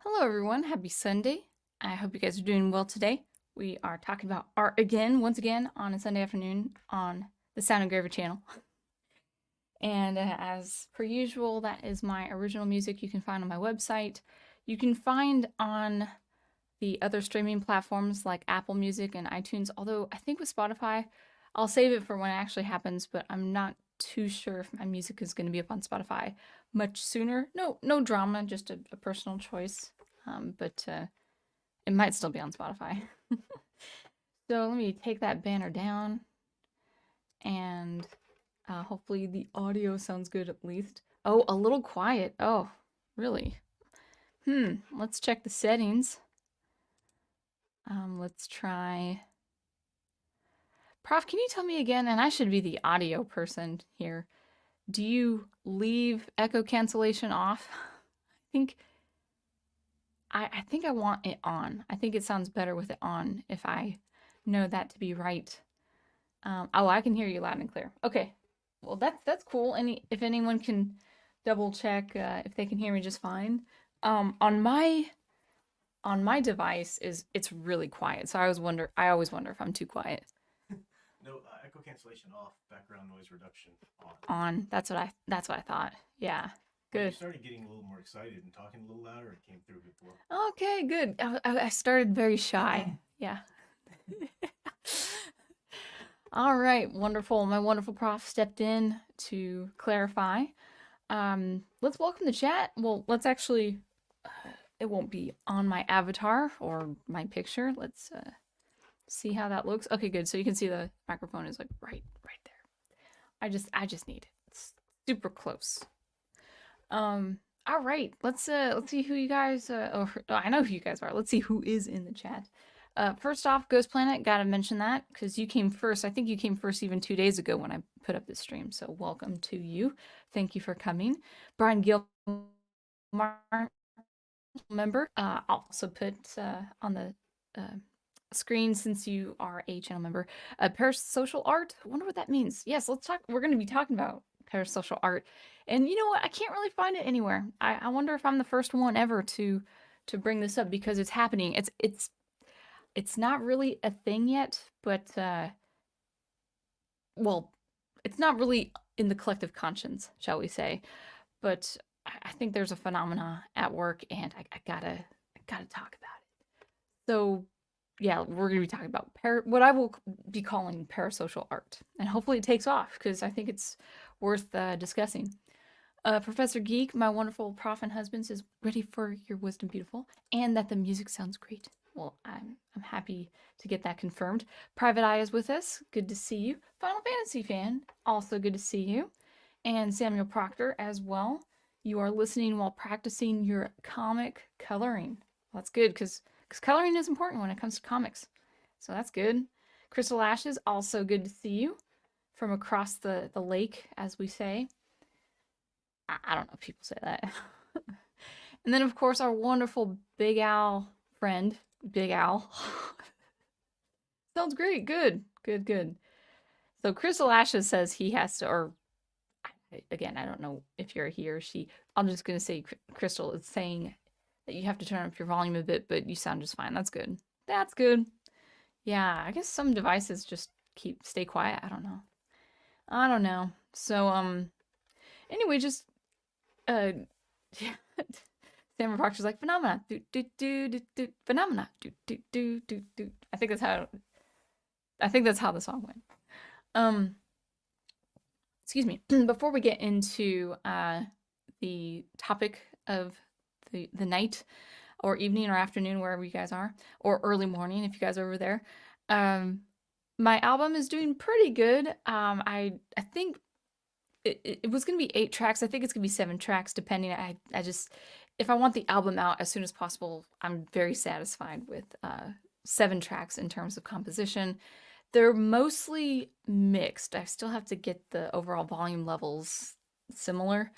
Hello, everyone. Happy Sunday. I hope you guys are doing well today. We are talking about art again, once again, on a Sunday afternoon on the Sound Engraver channel. And as per usual, that is my original music you can find on my website. You can find on the other streaming platforms like Apple Music and iTunes, although I think with Spotify, I'll save it for when it actually happens, but I'm not too sure if my music is going to be up on Spotify much sooner. No drama, just a personal choice. But it might still be on Spotify. So let me take that banner down and hopefully the audio sounds good at least. Oh, a little quiet. Oh, really? Let's check the settings. Let's try. Prof, can you tell me again? And I should be the audio person here. Do you leave echo cancellation off? think I think I want it on. I think it sounds better with it on if I know that to be right. Oh, I can hear you loud and clear. Okay, well that's cool. If anyone can double check if they can hear me just fine. On my device it's really quiet, so I always wonder if I'm too quiet. No, echo cancellation off, background noise reduction on. On. That's what I thought. Yeah. When you Good. started getting a little more excited and talking a little louder, it came through before. Okay, good. I started very shy. Yeah. All right, wonderful. My wonderful prof stepped in to clarify. Let's welcome the chat. Well, let's actually, it won't be on my avatar or my picture. Let's see how that looks. Okay, good. So you can see the microphone is like right there. I just need it. It's super close. All right. Let's see who you guys I know who you guys are. Let's see who is in the chat. First off, Ghost Planet, gotta mention that because you came first. I think you came first even 2 days ago when I put up this stream. So welcome to you. Thank you for coming. Brian Gilmar, member. I'll also put on the screen since you are a channel member. Parasocial art. I wonder what that means. Yes, let's talk. We're going to be talking about parasocial art, and you know what? I can't really find it anywhere. I wonder if I'm the first one ever to bring this up because it's happening. It's not really a thing yet, but well, it's not really in the collective conscience, shall we say? But I think there's a phenomena at work, and I gotta talk about it. So yeah, we're going to be talking about what I will be calling parasocial art. And hopefully it takes off because I think it's worth discussing. Professor Geek, my wonderful prof and husband, says, ready for your wisdom, beautiful, and that the music sounds great. Well, I'm happy to get that confirmed. Private Eye is with us. Good to see you. Final Fantasy fan, also good to see you. And Samuel Proctor as well. You are listening while practicing your comic coloring. Well, that's good because coloring is important when it comes to comics. So that's good. Crystal Ashes, also good to see you from across the lake, as we say. I don't know if people say that. And then, of course, our wonderful Big Al friend, Big Al. Sounds great. Good. So Crystal Ashes says he has to, or again, I don't know if you're he or she. I'm just going to say Crystal is saying that you have to turn up your volume a bit, but you sound just fine. That's good. That's good. Yeah, I guess some devices just stay quiet. I don't know. So anyway, just yeah. Sam Proctor's like phenomena. Phenomena. I think that's how the song went. Excuse me. Before we get into the topic of the night or evening or afternoon, wherever you guys are, or early morning if you guys are over there. My album is doing pretty good. I think it was gonna be 8 tracks. I think it's gonna be 7 tracks, depending. I just if I want the album out as soon as possible, I'm very satisfied with 7 tracks in terms of composition. They're mostly mixed. I still have to get the overall volume levels similar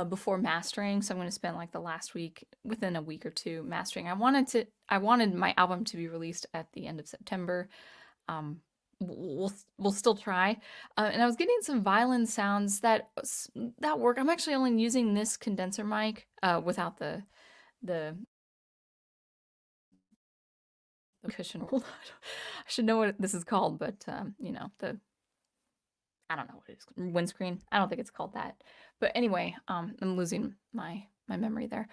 before mastering. So I'm going to spend like the last week, within a week or two, mastering. I wanted my album to be released at the end of September. We'll still try. And I was getting some violin sounds that work. I'm actually only using this condenser mic without the the cushion roll. I should know what this is called, but you know, the I don't know what it is. Windscreen. I don't think it's called that. But anyway, I'm losing my memory there.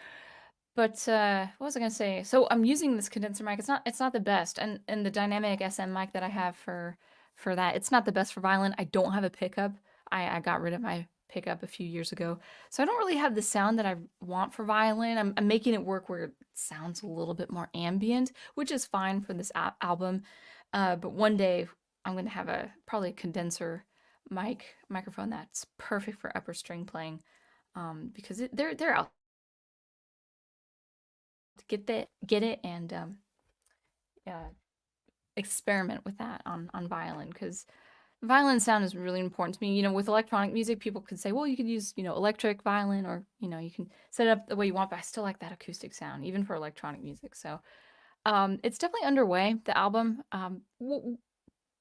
But what was I gonna say? So I'm using this condenser mic. It's not the best, and the dynamic SM mic that I have for that, it's not the best for violin. I don't have a pickup. I got rid of my pickup a few years ago, so I don't really have the sound that I want for violin. I'm making it work where it sounds a little bit more ambient, which is fine for this album. But one day I'm gonna have probably a condenser microphone that's perfect for upper string playing, because they're out to get it and uh, experiment with that on violin, because violin sound is really important to me. You know, with electronic music, people could say, well, you could use, you know, electric violin, or, you know, you can set it up the way you want, but I still like that acoustic sound, even for electronic music. So it's definitely underway, the album.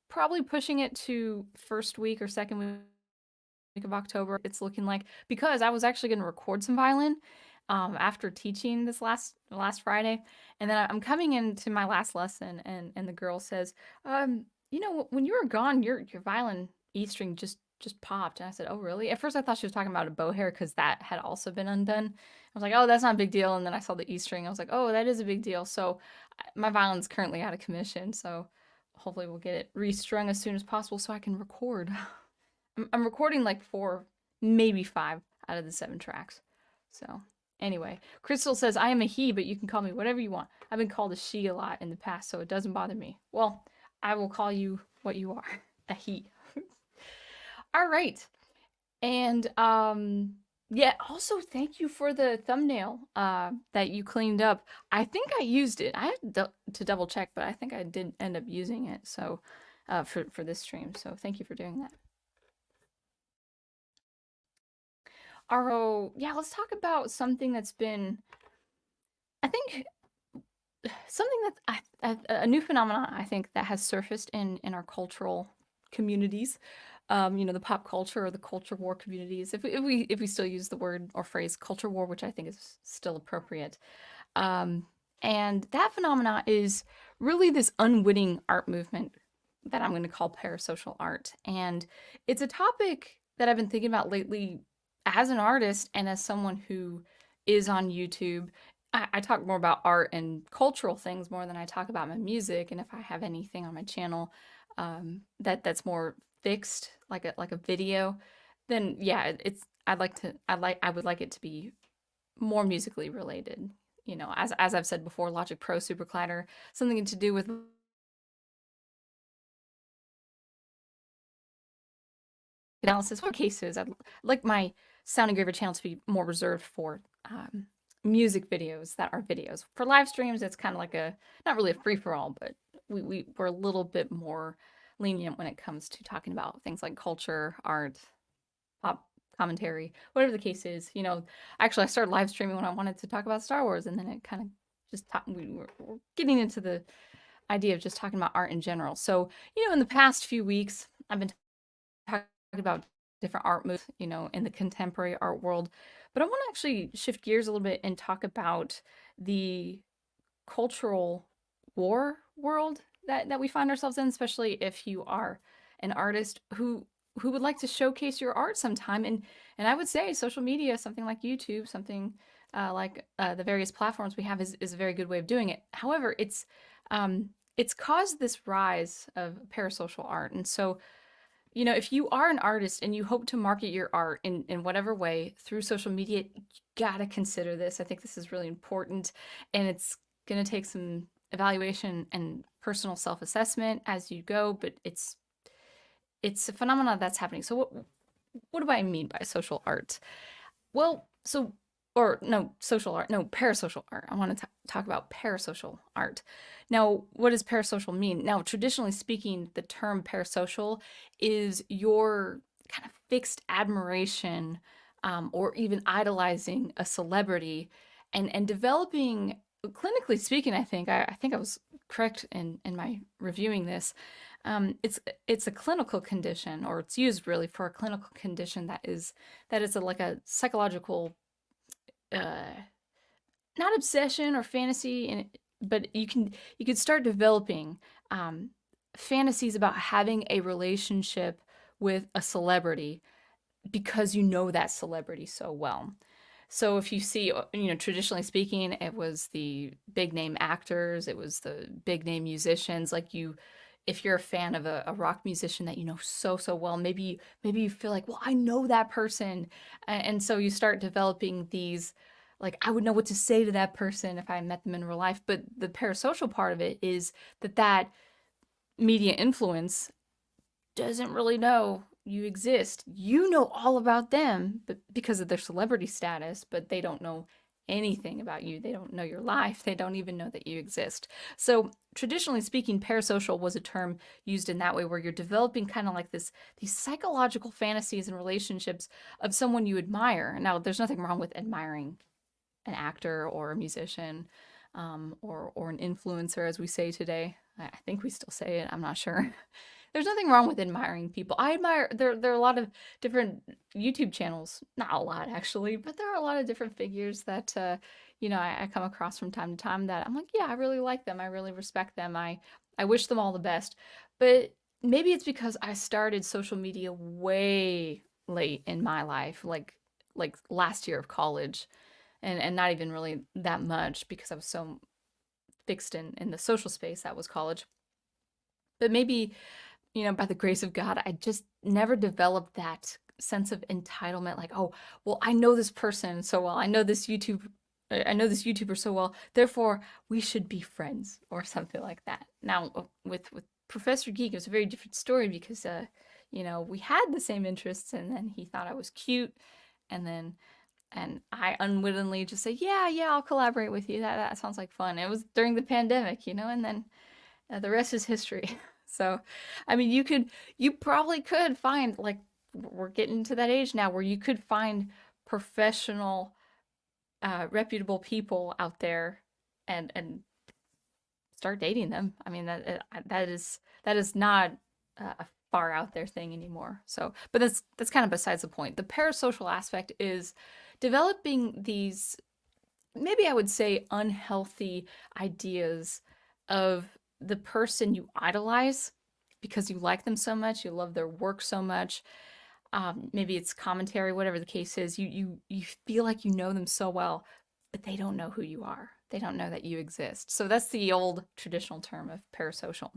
Probably pushing it to first week or second week of October, it's looking like, because I was actually going to record some violin after teaching this last Friday, and then I'm coming into my last lesson, and the girl says, you know, when you were gone, your violin E string just popped, and I said, oh really? At first I thought she was talking about a bow hair, because that had also been undone. I was like, oh, that's not a big deal, and then I saw the E string. I was like, oh, that is a big deal. So my violin's currently out of commission, so hopefully we'll get it restrung as soon as possible so I can record. I'm recording like 4, maybe 5 out of the 7 tracks. So anyway, Crystal says, I am a he, but you can call me whatever you want. I've been called a she a lot in the past, so it doesn't bother me. Well, I will call you what you are, a he. All right. And yeah, also thank you for the thumbnail that you cleaned up. I think I used it. I had to double check, but I think I did end up using it. So for this stream. So thank you for doing that. Aro, yeah, let's talk about something that's been, I think, something that a new phenomenon, I think, that has surfaced in our cultural communities. You know, the pop culture or the culture war communities, if we still use the word or phrase culture war, which I think is still appropriate. And that phenomena is really this unwitting art movement that I'm going to call parasocial art. And it's a topic that I've been thinking about lately as an artist and as someone who is on YouTube. I talk more about art and cultural things more than I talk about my music. And if I have anything on my channel that's more fixed, like a video, then yeah, I would like it to be more musically related. You know, as I've said before, Logic Pro, SuperCollider, something to do with analysis. What cases I'd like my sound engraver channel to be more reserved for music videos that are videos. For live streams, it's kind of like not really a free-for-all, but we're a little bit more lenient when it comes to talking about things like culture, art, pop commentary, whatever the case is. You know, actually I started live streaming when I wanted to talk about Star Wars, and then it kind of just we're getting into the idea of just talking about art in general. So, you know, in the past few weeks, I've been talking about different art moves, you know, in the contemporary art world. But I want to actually shift gears a little bit and talk about the cultural war world that we find ourselves in, especially if you are an artist who would like to showcase your art sometime. And I would say social media, something like YouTube, something like the various platforms we have is a very good way of doing it. However, it's caused this rise of parasocial art. And so, you know, if you are an artist and you hope to market your art in whatever way through social media, you gotta consider this. I think this is really important, and it's gonna take some evaluation and personal self-assessment as you go, but it's a phenomenon that's happening. So what do I mean by social art? Well, so or no, social art, no, parasocial art. I want to talk about parasocial art. Now, what does parasocial mean? Now, traditionally speaking, the term parasocial is your kind of fixed admiration or even idolizing a celebrity and developing, clinically speaking, I think I was correct in my reviewing this. It's a clinical condition, or it's used really for a clinical condition that is like a psychological not obsession or fantasy, but you could start developing fantasies about having a relationship with a celebrity because you know that celebrity so well. So if you see, traditionally speaking, it was the big name actors, it was the big name musicians. Like if you're a fan of a rock musician that you know so well, maybe you feel like, well, I know that person, and so you start developing these. Like I would know what to say to that person if I met them in real life. But the parasocial part of it is that media influence doesn't really know you exist. You know all about them but because of their celebrity status, but they don't know anything about you. They don't know your life. They don't even know that you exist. So, traditionally speaking, parasocial was a term used in that way where you're developing kind of like these psychological fantasies and relationships of someone you admire. Now, there's nothing wrong with admiring an actor or a musician, or an influencer, as we say today. I think we still say it. I'm not sure. There's nothing wrong with admiring people. I admire there are a lot of different YouTube channels. Not a lot actually, but there are a lot of different figures that I come across from time to time that I'm like, yeah, I really like them. I really respect them. I wish them all the best. But maybe it's because I started social media way late in my life, like last year of college, and not even really that much because I was so fixed in the social space that was college. But maybe, by the grace of God, I just never developed that sense of entitlement. Like, oh, well, I know this person so well. I know this YouTuber so well. Therefore, we should be friends or something like that. Now, with Professor Geek, it was a very different story because, we had the same interests, and then he thought I was cute, and then and I unwittingly just say, yeah, yeah, I'll collaborate with you. That sounds like fun. It was during the pandemic, and then the rest is history. So, I mean, you probably could find, like, we're getting to that age now where you could find professional, reputable people out there and start dating them. I mean, that is not a far out there thing anymore. So, but that's kind of besides the point. The parasocial aspect is developing these, maybe I would say, unhealthy ideas of the person you idolize because you like them so much, you love their work so much. Maybe it's commentary, whatever the case is. You feel like you know them so well, but they don't know who you are. They don't know that you exist. So that's the old traditional term of parasocial.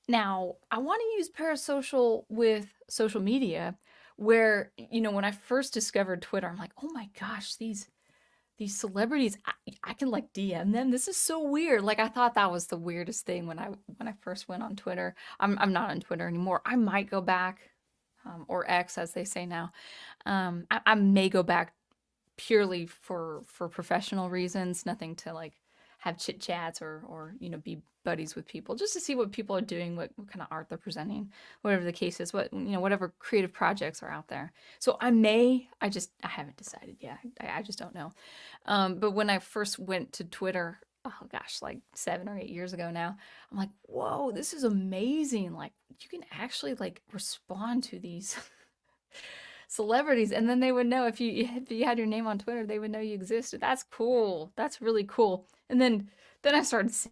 Now, I want to use parasocial with social media, where, when I first discovered Twitter, I'm like, oh my gosh, these celebrities, I can like DM them. This is so weird. Like I thought that was the weirdest thing when I first went on Twitter. I'm not on Twitter anymore. I might go back, or X as they say now. I may go back purely for professional reasons, nothing to like have chit chats or be buddies with people, just to see what people are doing, what kind of art they're presenting, whatever the case is, whatever creative projects are out there. So I haven't decided yet. I just don't know. But when I first went to Twitter, oh gosh, like 7 or 8 years ago now, I'm like, whoa, this is amazing. Like you can actually like respond to these celebrities, and then they would know if you had your name on Twitter, they would know you existed. That's cool. That's really cool. And then I started seeing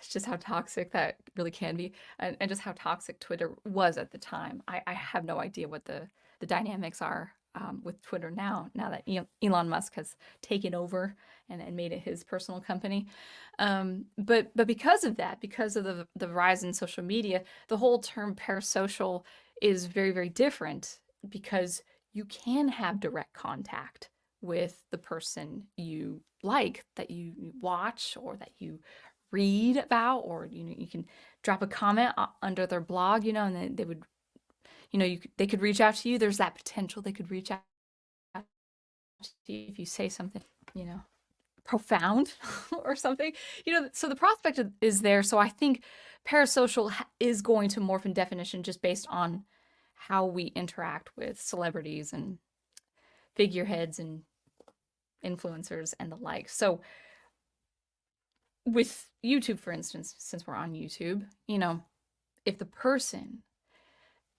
just how toxic that really can be, and just how toxic Twitter was at the time. I have no idea what the dynamics are, with Twitter now that Elon Musk has taken over and made it his personal company. But because of that, because of the rise in social media, the whole term parasocial is very, very different because you can have direct contact with the person you like, that you watch or that you read about, or you can drop a comment under their blog, and then they would, they could reach out to you. There's that potential they could reach out to you if you say something, you know, profound or something, so the prospect is there. So I think parasocial is going to morph in definition just based on how we interact with celebrities and figureheads and influencers and the like. So with YouTube, for instance, since we're on YouTube, if the person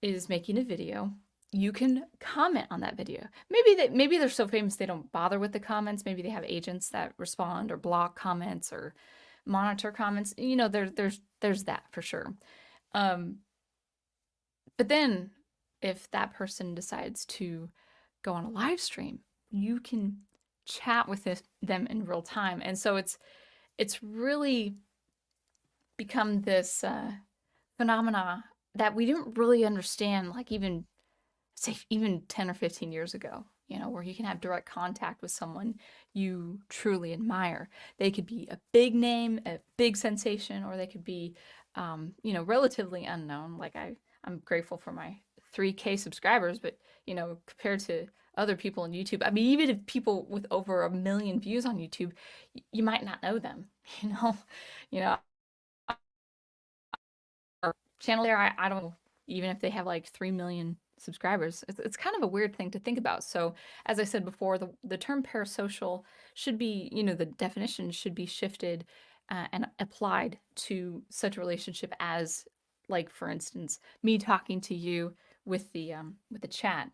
is making a video, you can comment on that video. Maybe they're so famous they don't bother with the comments. Maybe they have agents that respond or block comments or monitor comments. You know, there's that for sure. Um, but then if that person decides to go on a live stream, you can chat with them in real time. And so it's really become this phenomena that we didn't really understand, like even 10 or 15 years ago, you know, where you can have direct contact with someone you truly admire. They could be a big name, a big sensation, or they could be, you know, relatively unknown. Like I'm grateful for my 3K subscribers, but, you know, compared to other people on YouTube, I mean, even if people with over 1 million views on YouTube, you might not know them, you know, you know, our channel there, I don't know, even if they have like 3 million subscribers. It's kind of a weird thing to think about. So, as I said before, the term parasocial should be, you know, the definition should be shifted and applied to such a relationship as, like, for instance, me talking to you with the chat,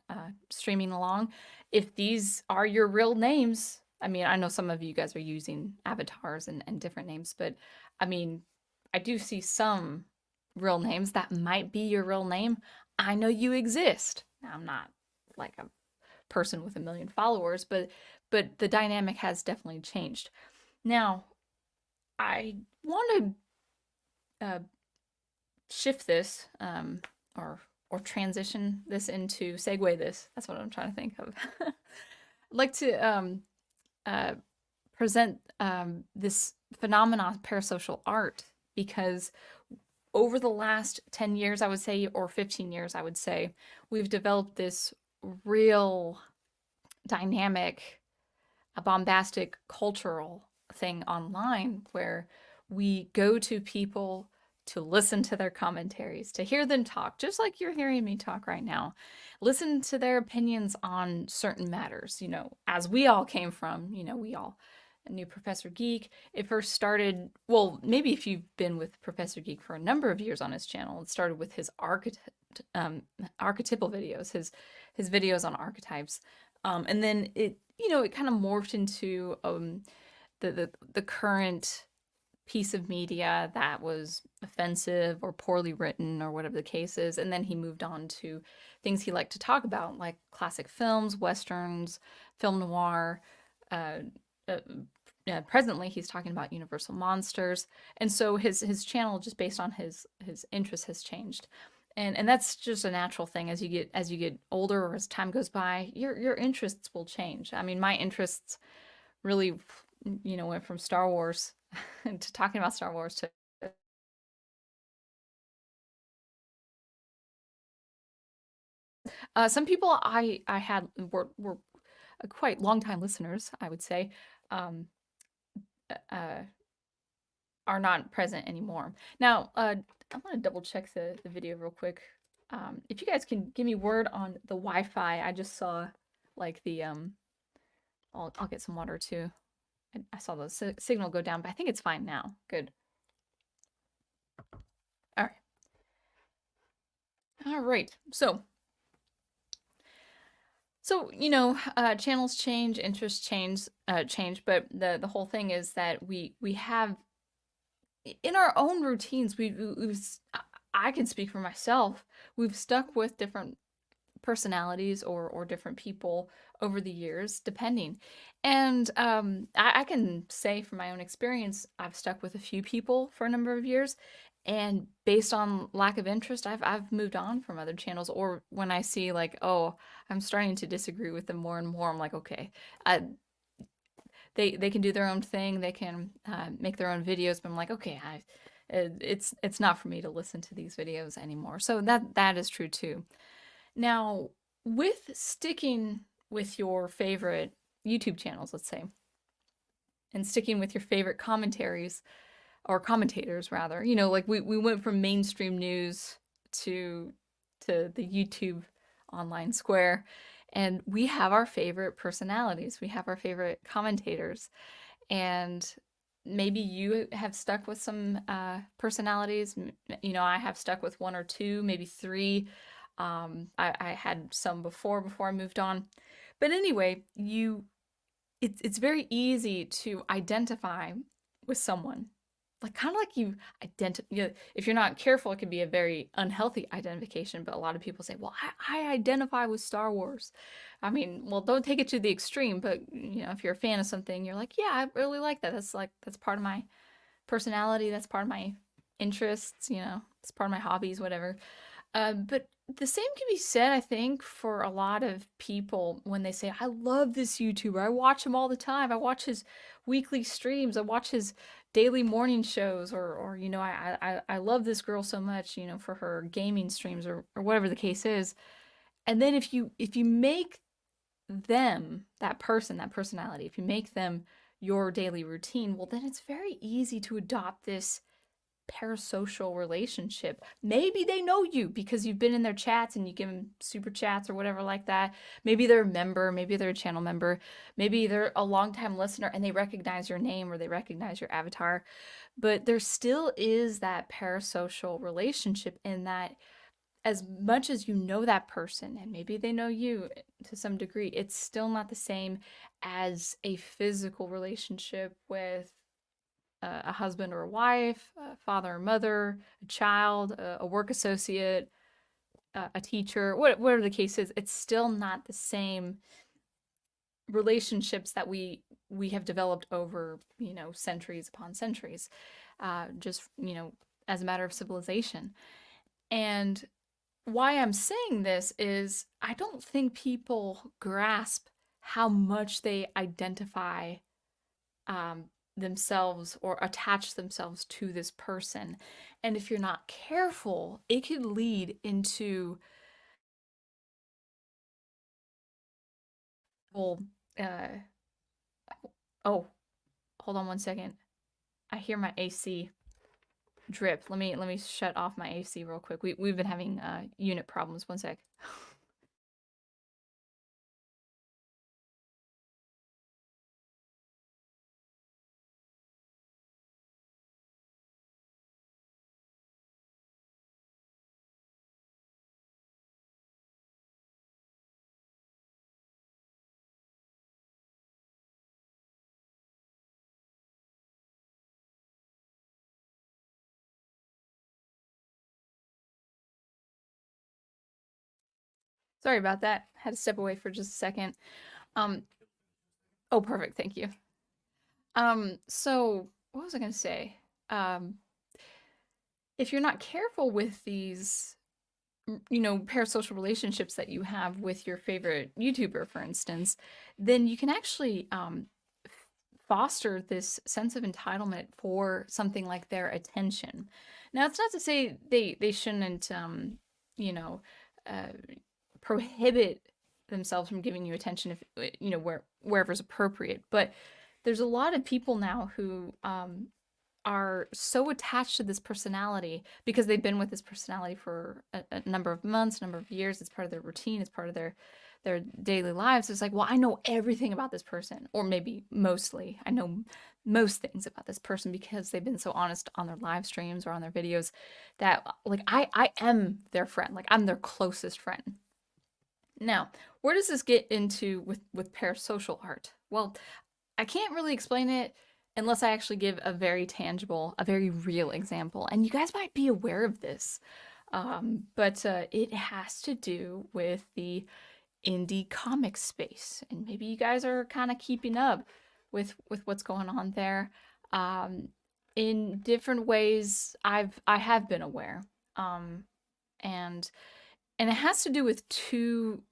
streaming along. If these are your real names, I mean, I know some of you guys are using avatars and different names, but I mean, I do see some real names that might be your real name. I know you exist. Now, I'm not like a person with 1 million followers, but the dynamic has definitely changed. Now, I want to shift this or transition this into segue this. That's what I'm trying to think of. I'd like to uh, present this phenomenon, parasocial art, because over the last 10 years, I would say, or 15 years, I would say, we've developed this real dynamic, a bombastic cultural thing online where we go to people to listen to their commentaries, to hear them talk, just like you're hearing me talk right now. Listen to their opinions on certain matters, you know, as we all came from, you know, we all knew Professor Geek. It first started, well, maybe if you've been with Professor Geek for a number of years on his channel, it started with his archetypal videos, his videos on archetypes. And then it, you know, it kind of morphed into the current piece of media that was offensive or poorly written or whatever the case is. And then he moved on to things he liked to talk about, like classic films, westerns, film noir. Uh, Presently, he's talking about universal monsters, and so his channel, just based on his interests, has changed. And that's just a natural thing as you get older or as time goes by, your interests will change. I mean, my interests really, you know, went from Star Wars to talking about Star Wars to some people I had were quite long time listeners, I would say, um, uh, are not present anymore. Now, I want to double check the video real quick. If you guys can give me word on the Wi-Fi, I just saw like the I'll get some water too. I saw the signal go down, but I think it's fine now. Good. All right. All right. So you know, channels change, interests change, but the whole thing is that we have in our own routines, I can speak for myself. We've stuck with different personalities or different people over the years, depending. And I can say from my own experience, I've stuck with a few people for a number of years, and based on lack of interest, I've moved on from other channels. Or when I see like, oh, I'm starting to disagree with them more and more, I'm like, okay, I, they can do their own thing, they can make their own videos, but I'm like, okay, it's not for me to listen to these videos anymore. So that is true too. Now, with sticking with your favorite YouTube channels, let's say, and sticking with your favorite commentaries or commentators rather, you know, like we went from mainstream news to the YouTube online square, and we have our favorite personalities, we have our favorite commentators, and maybe you have stuck with some personalities. You know, I have stuck with one or two, maybe three. I had some before I moved on. But anyway, it's very easy to identify with someone. Like kind of like if you're not careful, it could be a very unhealthy identification. But a lot of people say, "Well, I identify with Star Wars." I mean, well, don't take it to the extreme, but if you're a fan of something, you're like, "Yeah, I really like that. That's part of my personality. That's part of my interests. It's part of my hobbies, whatever." But the same can be said, I think, for a lot of people when they say, I love this YouTuber. I watch him all the time. I watch his weekly streams. I watch his daily morning shows, or I love this girl so much, for her gaming streams or whatever the case is. And then if you make them, that person, that personality, if you make them your daily routine, well, then it's very easy to adopt this parasocial relationship. Maybe they know you because you've been in their chats and you give them super chats or whatever like that. Maybe they're a member, maybe they're a channel member, maybe they're a longtime listener and they recognize your name or they recognize your avatar. But there still is that parasocial relationship in that as much as you know that person and maybe they know you to some degree, it's still not the same as a physical relationship with a husband or a wife, a father or mother, a child, a work associate, a teacher, whatever the case is. It's still not the same relationships that we have developed over centuries upon centuries, just as a matter of civilization. And why I'm saying this is I don't think people grasp how much they identify um, themselves or attach themselves to this person. And if you're not careful, it could lead into, well, uh, oh, hold on one second. I hear my AC drip. Let me shut off my AC real quick. We've been having unit problems. One sec. Sorry about that. Had to step away for just a second. Um, oh, perfect. Thank you. So what was I gonna say? Um, if you're not careful with these parasocial relationships that you have with your favorite YouTuber, for instance, then you can actually foster this sense of entitlement for something like their attention. Now, it's not to say they shouldn't, you know, uh, prohibit themselves from giving you attention if wherever's appropriate. But there's a lot of people now who are so attached to this personality because they've been with this personality for a number of months, number of years. It's part of their routine. It's part of their daily lives. It's like, well, I know everything about this person, or maybe mostly. I know most things about this person because they've been so honest on their live streams or on their videos that like I am their friend. Like I'm their closest friend. Now, where does this get into with parasocial art? Well, I can't really explain it unless I actually give a very tangible, a very real example. And you guys might be aware of this, but it has to do with the indie comic space. And maybe you guys are kind of keeping up with what's going on there. Um, in different ways, I have been aware. Um, and and it has to do with two.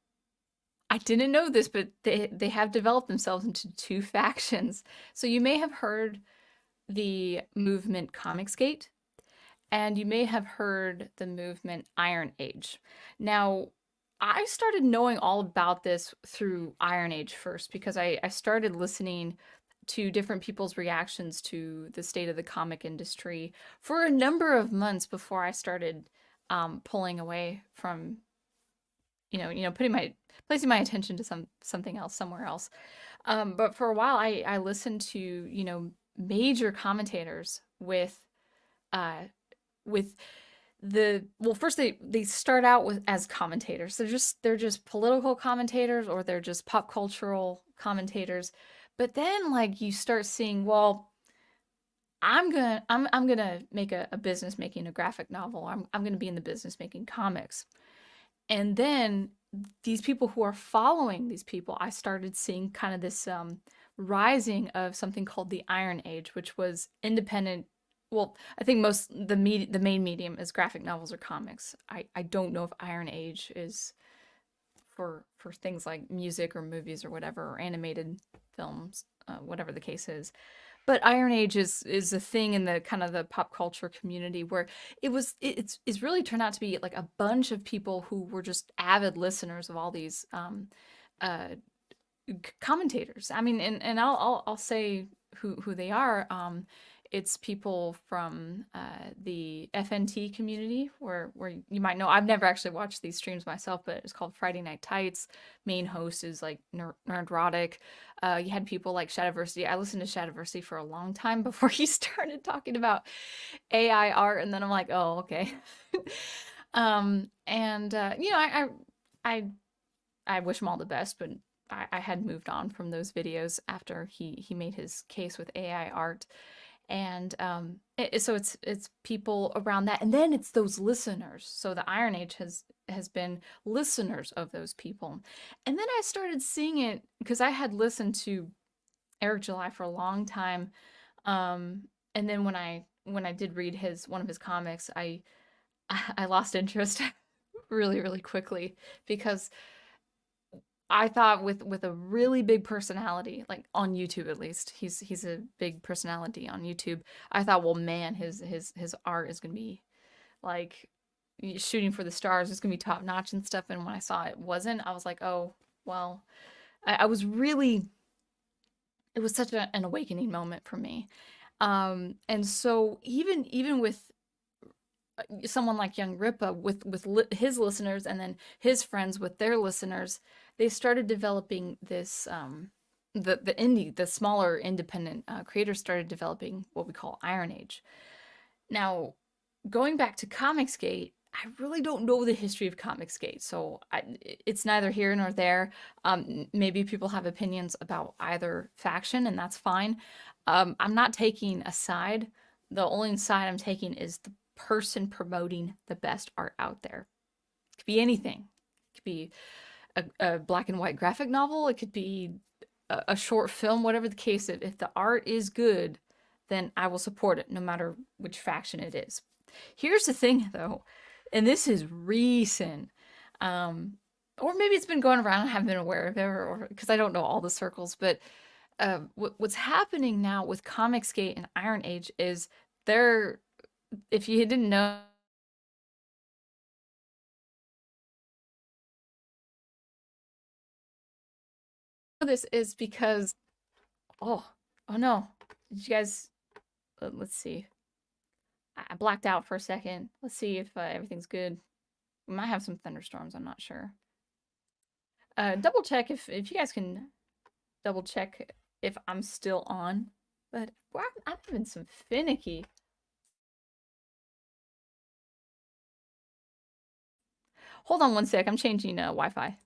I didn't know this, but they have developed themselves into two factions. So you may have heard the movement Comicsgate, and you may have heard the movement Iron Age. Now, I started knowing all about this through Iron Age first because I started listening to different people's reactions to the state of the comic industry for a number of months before I started pulling away from putting my placing my attention to something else somewhere else. But for a while, I listened to major commentators with uh, with well, first they start out with as commentators. They're just political commentators, or they're just pop cultural commentators. But then like you start seeing, well, I'm gonna make a business making a graphic novel. I'm gonna be in the business making comics. And then these people who are following these people, I started seeing kind of this rising of something called the Iron Age, which was independent. Well, I think the main medium is graphic novels or comics. I don't know if Iron Age is for things like music or movies or whatever, or animated films, whatever the case is. But Iron Age is a thing in the kind of the pop culture community where it's really turned out to be like a bunch of people who were just avid listeners of all these uh, commentators. I mean, and I'll say who they are. It's people from the FNT community, where you might know. I've never actually watched these streams myself, but it's called Friday Night Tights. Main host is like Nerdrotic. You had people like Shadowversity. I listened to Shadowversity for a long time before he started talking about AI art, and then I'm like, oh, okay. And you know, I I wish him all the best, but I had moved on from those videos after he made his case with AI art. And so it's people around that, and then it's those listeners. So the Iron Age has been listeners of those people. And then I started seeing it because I had listened to Eric July for a long time. And then when I did read his one of his comics, I lost interest really, really quickly, because I thought with a really big personality, like on YouTube at least, he's a big personality on YouTube. I thought, well, man, his art is gonna be like shooting for the stars. It's gonna be top notch and stuff. And when I saw it wasn't, I was like, oh, well, I was really, it was such an awakening moment for me. And so even with someone like Young Ripa, with his listeners, and then his friends with their listeners, they started developing this the smaller independent creators started developing what we call Iron Age. Now, going back to Comicsgate, I really don't know the history of Comicsgate, so it's neither here nor there. Maybe people have opinions about either faction, and that's fine. I'm not taking a side. The only side I'm taking is the person promoting the best art out there. It could be anything. It could be a black and white graphic novel. It could be a short film, whatever the case. If the art is good, then I will support it, no matter which faction it is. Here's the thing, though, and this is recent, or maybe it's been going around. I haven't been aware of it, or because I don't know all the circles. But what's happening now with Comicsgate and Iron Age is they're, if you didn't know this, is because, oh, oh no, did you guys, let's see. I blacked out for a second. Let's see if everything's good. We might have some thunderstorms, I'm not sure. Double check if you guys can double check if I'm still on. But well, I'm having some finicky. Hold on one sec. I'm changing Wi-Fi.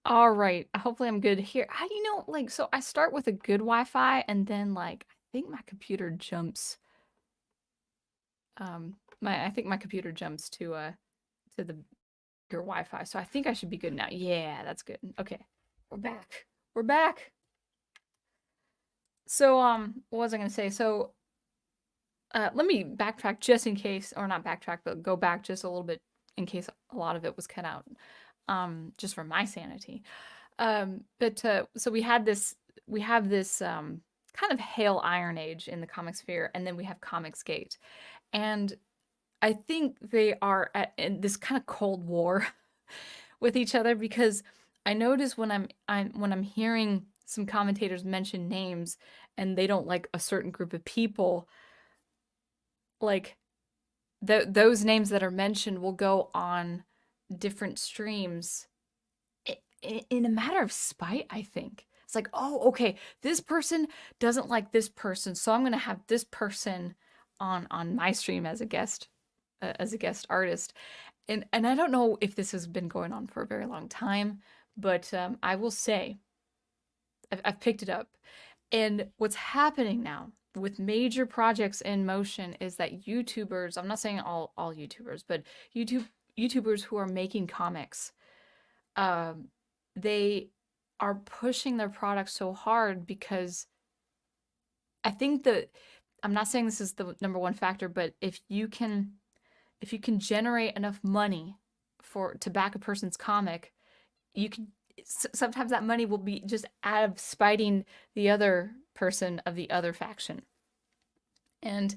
All right. Hopefully I'm good here. You know, like, so I start with a good Wi-Fi, and then like I think my computer jumps. I think my computer jumps to the bigger Wi-Fi. So I think I should be good now. Yeah, that's good. Okay, we're back. We're back. So what was I gonna say? So let me backtrack just in case, or not backtrack, but go back just a little bit in case a lot of it was cut out. Just for my sanity. But so we have this kind of Hail Iron Age in the comic sphere, and then we have Comicsgate. And I think they are in this kind of cold war with each other, because I notice when I'm hearing some commentators mention names and they don't like a certain group of people, like those names that are mentioned will go on different streams in a matter of spite, I think. It's like, oh, okay, this person doesn't like this person, so I'm gonna have this person on my stream as a guest artist. And I don't know if this has been going on for a very long time, but I will say I've picked it up. And what's happening now with major projects in motion is that YouTubers, I'm not saying all YouTubers, but YouTubers who are making comics, um, they are pushing their products so hard because I think that I'm not saying this is the number one factor, but if you can generate enough money for to back a person's comic, you can sometimes that money will be just out of spiting the other person of the other faction. And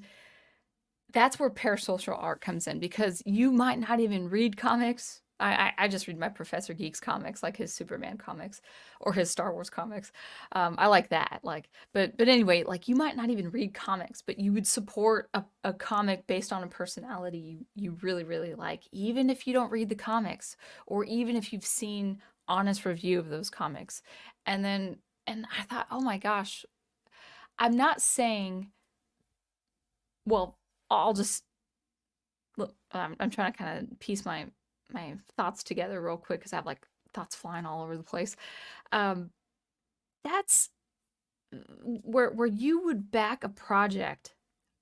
that's where parasocial art comes in because you might not even read comics. I just read my Professor Geek's comics, like his Superman comics or his Star Wars comics. I like that. But anyway, like you might not even read comics, but you would support a comic based on a personality you really, really like, even if you don't read the comics or even if you've seen honest review of those comics. And I thought, oh my gosh, I'm not saying, well, I'll just look, I'm trying to kind of piece my thoughts together real quick because I have like thoughts flying all over the place. Um, that's where you would back a project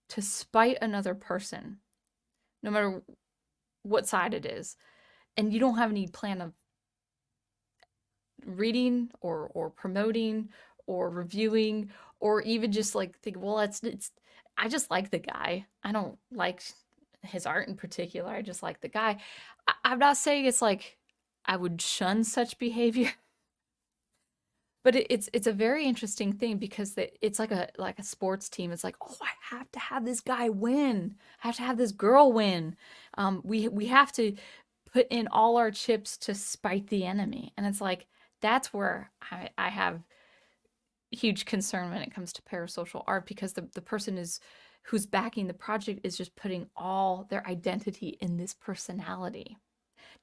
to spite another person, no matter what side it is, and you don't have any plan of reading or promoting or reviewing or even just like think, well, it's I just like the guy. I don't like his art in particular. I just like the guy. I'm not saying it's like I would shun such behavior, but it's a very interesting thing because it's like a sports team. It's like, oh, I have to have this guy win. I have to have this girl win. We have to put in all our chips to spite the enemy, and it's like that's where I have huge concern when it comes to parasocial art because the person is who's backing the project is just putting all their identity in this personality.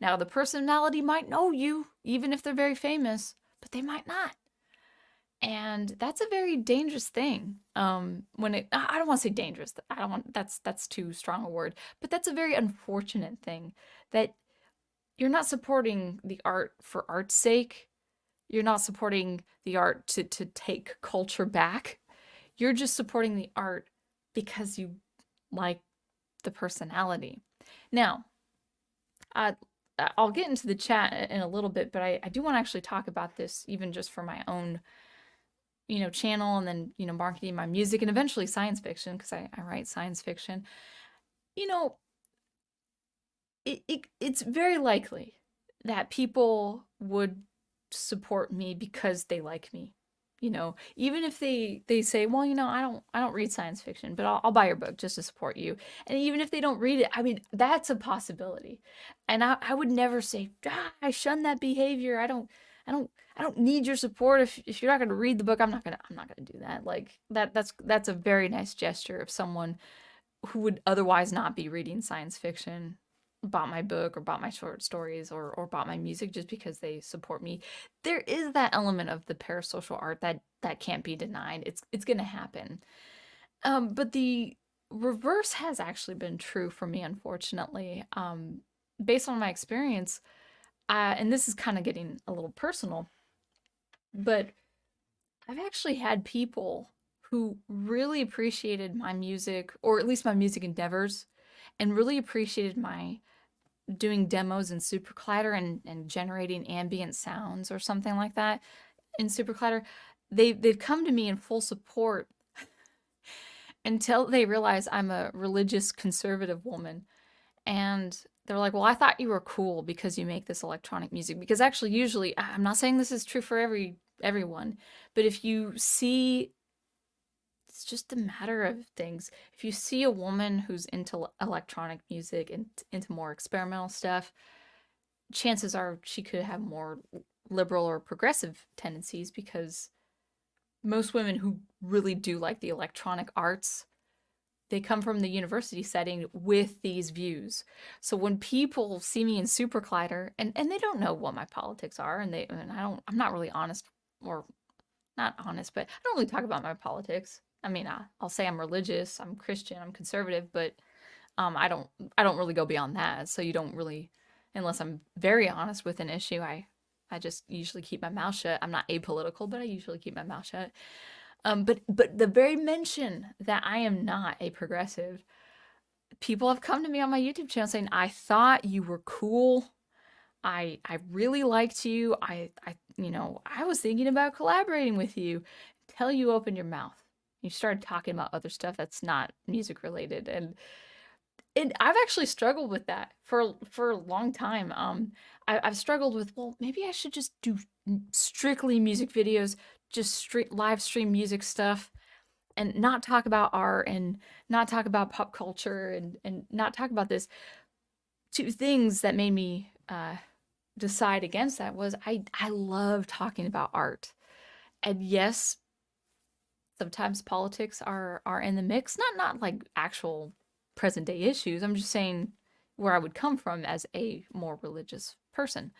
Now, the personality might know you, even if they're very famous, but they might not. And that's a very dangerous thing. When it, I don't want to say dangerous. I don't want that's too strong a word, but that's a very unfortunate thing that you're not supporting the art for art's sake. You're not supporting the art to take culture back. You're just supporting the art because you like the personality. Now, uh, I'll get into the chat in a little bit, but I do want to actually talk about this even just for my own, channel and then, marketing my music and eventually science fiction because I write science fiction. You know, it's very likely that people would support me because they like me. Even if they say, well, I don't read science fiction, but I'll buy your book just to support you. And even if they don't read it, I mean, that's a possibility. And I would never say, I shun that behavior. I don't need your support. If you're not going to read the book, I'm not gonna do that. Like that's a very nice gesture of someone who would otherwise not be reading science fiction bought my book or bought my short stories or bought my music just because they support me. There is that element of the parasocial art that can't be denied. It's gonna happen. But the reverse has actually been true for me, unfortunately. Based on my experience, and this is kind of getting a little personal, but I've actually had people who really appreciated my music, or at least my music endeavors, and really appreciated my doing demos in SuperCollider and generating ambient sounds or something like that in SuperCollider. They've come to me in full support until they realize I'm a religious conservative woman. And they're like, well, I thought you were cool because you make this electronic music. Because actually, usually, I'm not saying this is true for everyone, but if you see, it's just a matter of things. If you see a woman who's into electronic music and into more experimental stuff, chances are she could have more liberal or progressive tendencies because most women who really do like the electronic arts, they come from the university setting with these views. So when people see me in SuperCollider, and they don't know what my politics are, and I'm not really honest, or not honest, but I don't really talk about my politics. I mean, I'll say I'm religious, I'm Christian, I'm conservative, but I don't really go beyond that. So you don't really, unless I'm very honest with an issue, I just usually keep my mouth shut. I'm not apolitical, but I usually keep my mouth shut. But the very mention that I am not a progressive, people have come to me on my YouTube channel saying, I thought you were cool. I really liked you. I was thinking about collaborating with you. Until you opened your mouth. You started talking about other stuff that's not music related. And I've actually struggled with that for a long time. I've struggled with, well, maybe I should just do strictly music videos, just live stream music stuff, and not talk about art and not talk about pop culture and not talk about this. Two things that made me decide against that was I love talking about art. And yes, sometimes politics are in the mix, not like actual present day issues. I'm just saying where I would come from as a more religious person.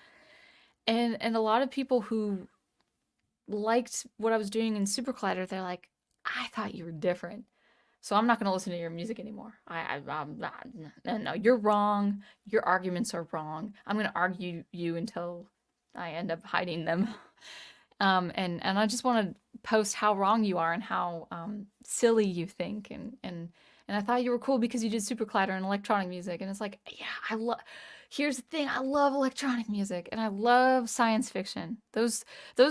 And a lot of people who liked what I was doing in SuperCollider, they're like, I thought you were different. So I'm not going to listen to your music anymore. I'm not, no, you're wrong. Your arguments are wrong. I'm going to argue you until I end up hiding them. And I just want to post how wrong you are and how silly you think. And I thought you were cool because you did SuperCollider and electronic music. And it's like, yeah, here's the thing. I love electronic music and I love science fiction. Those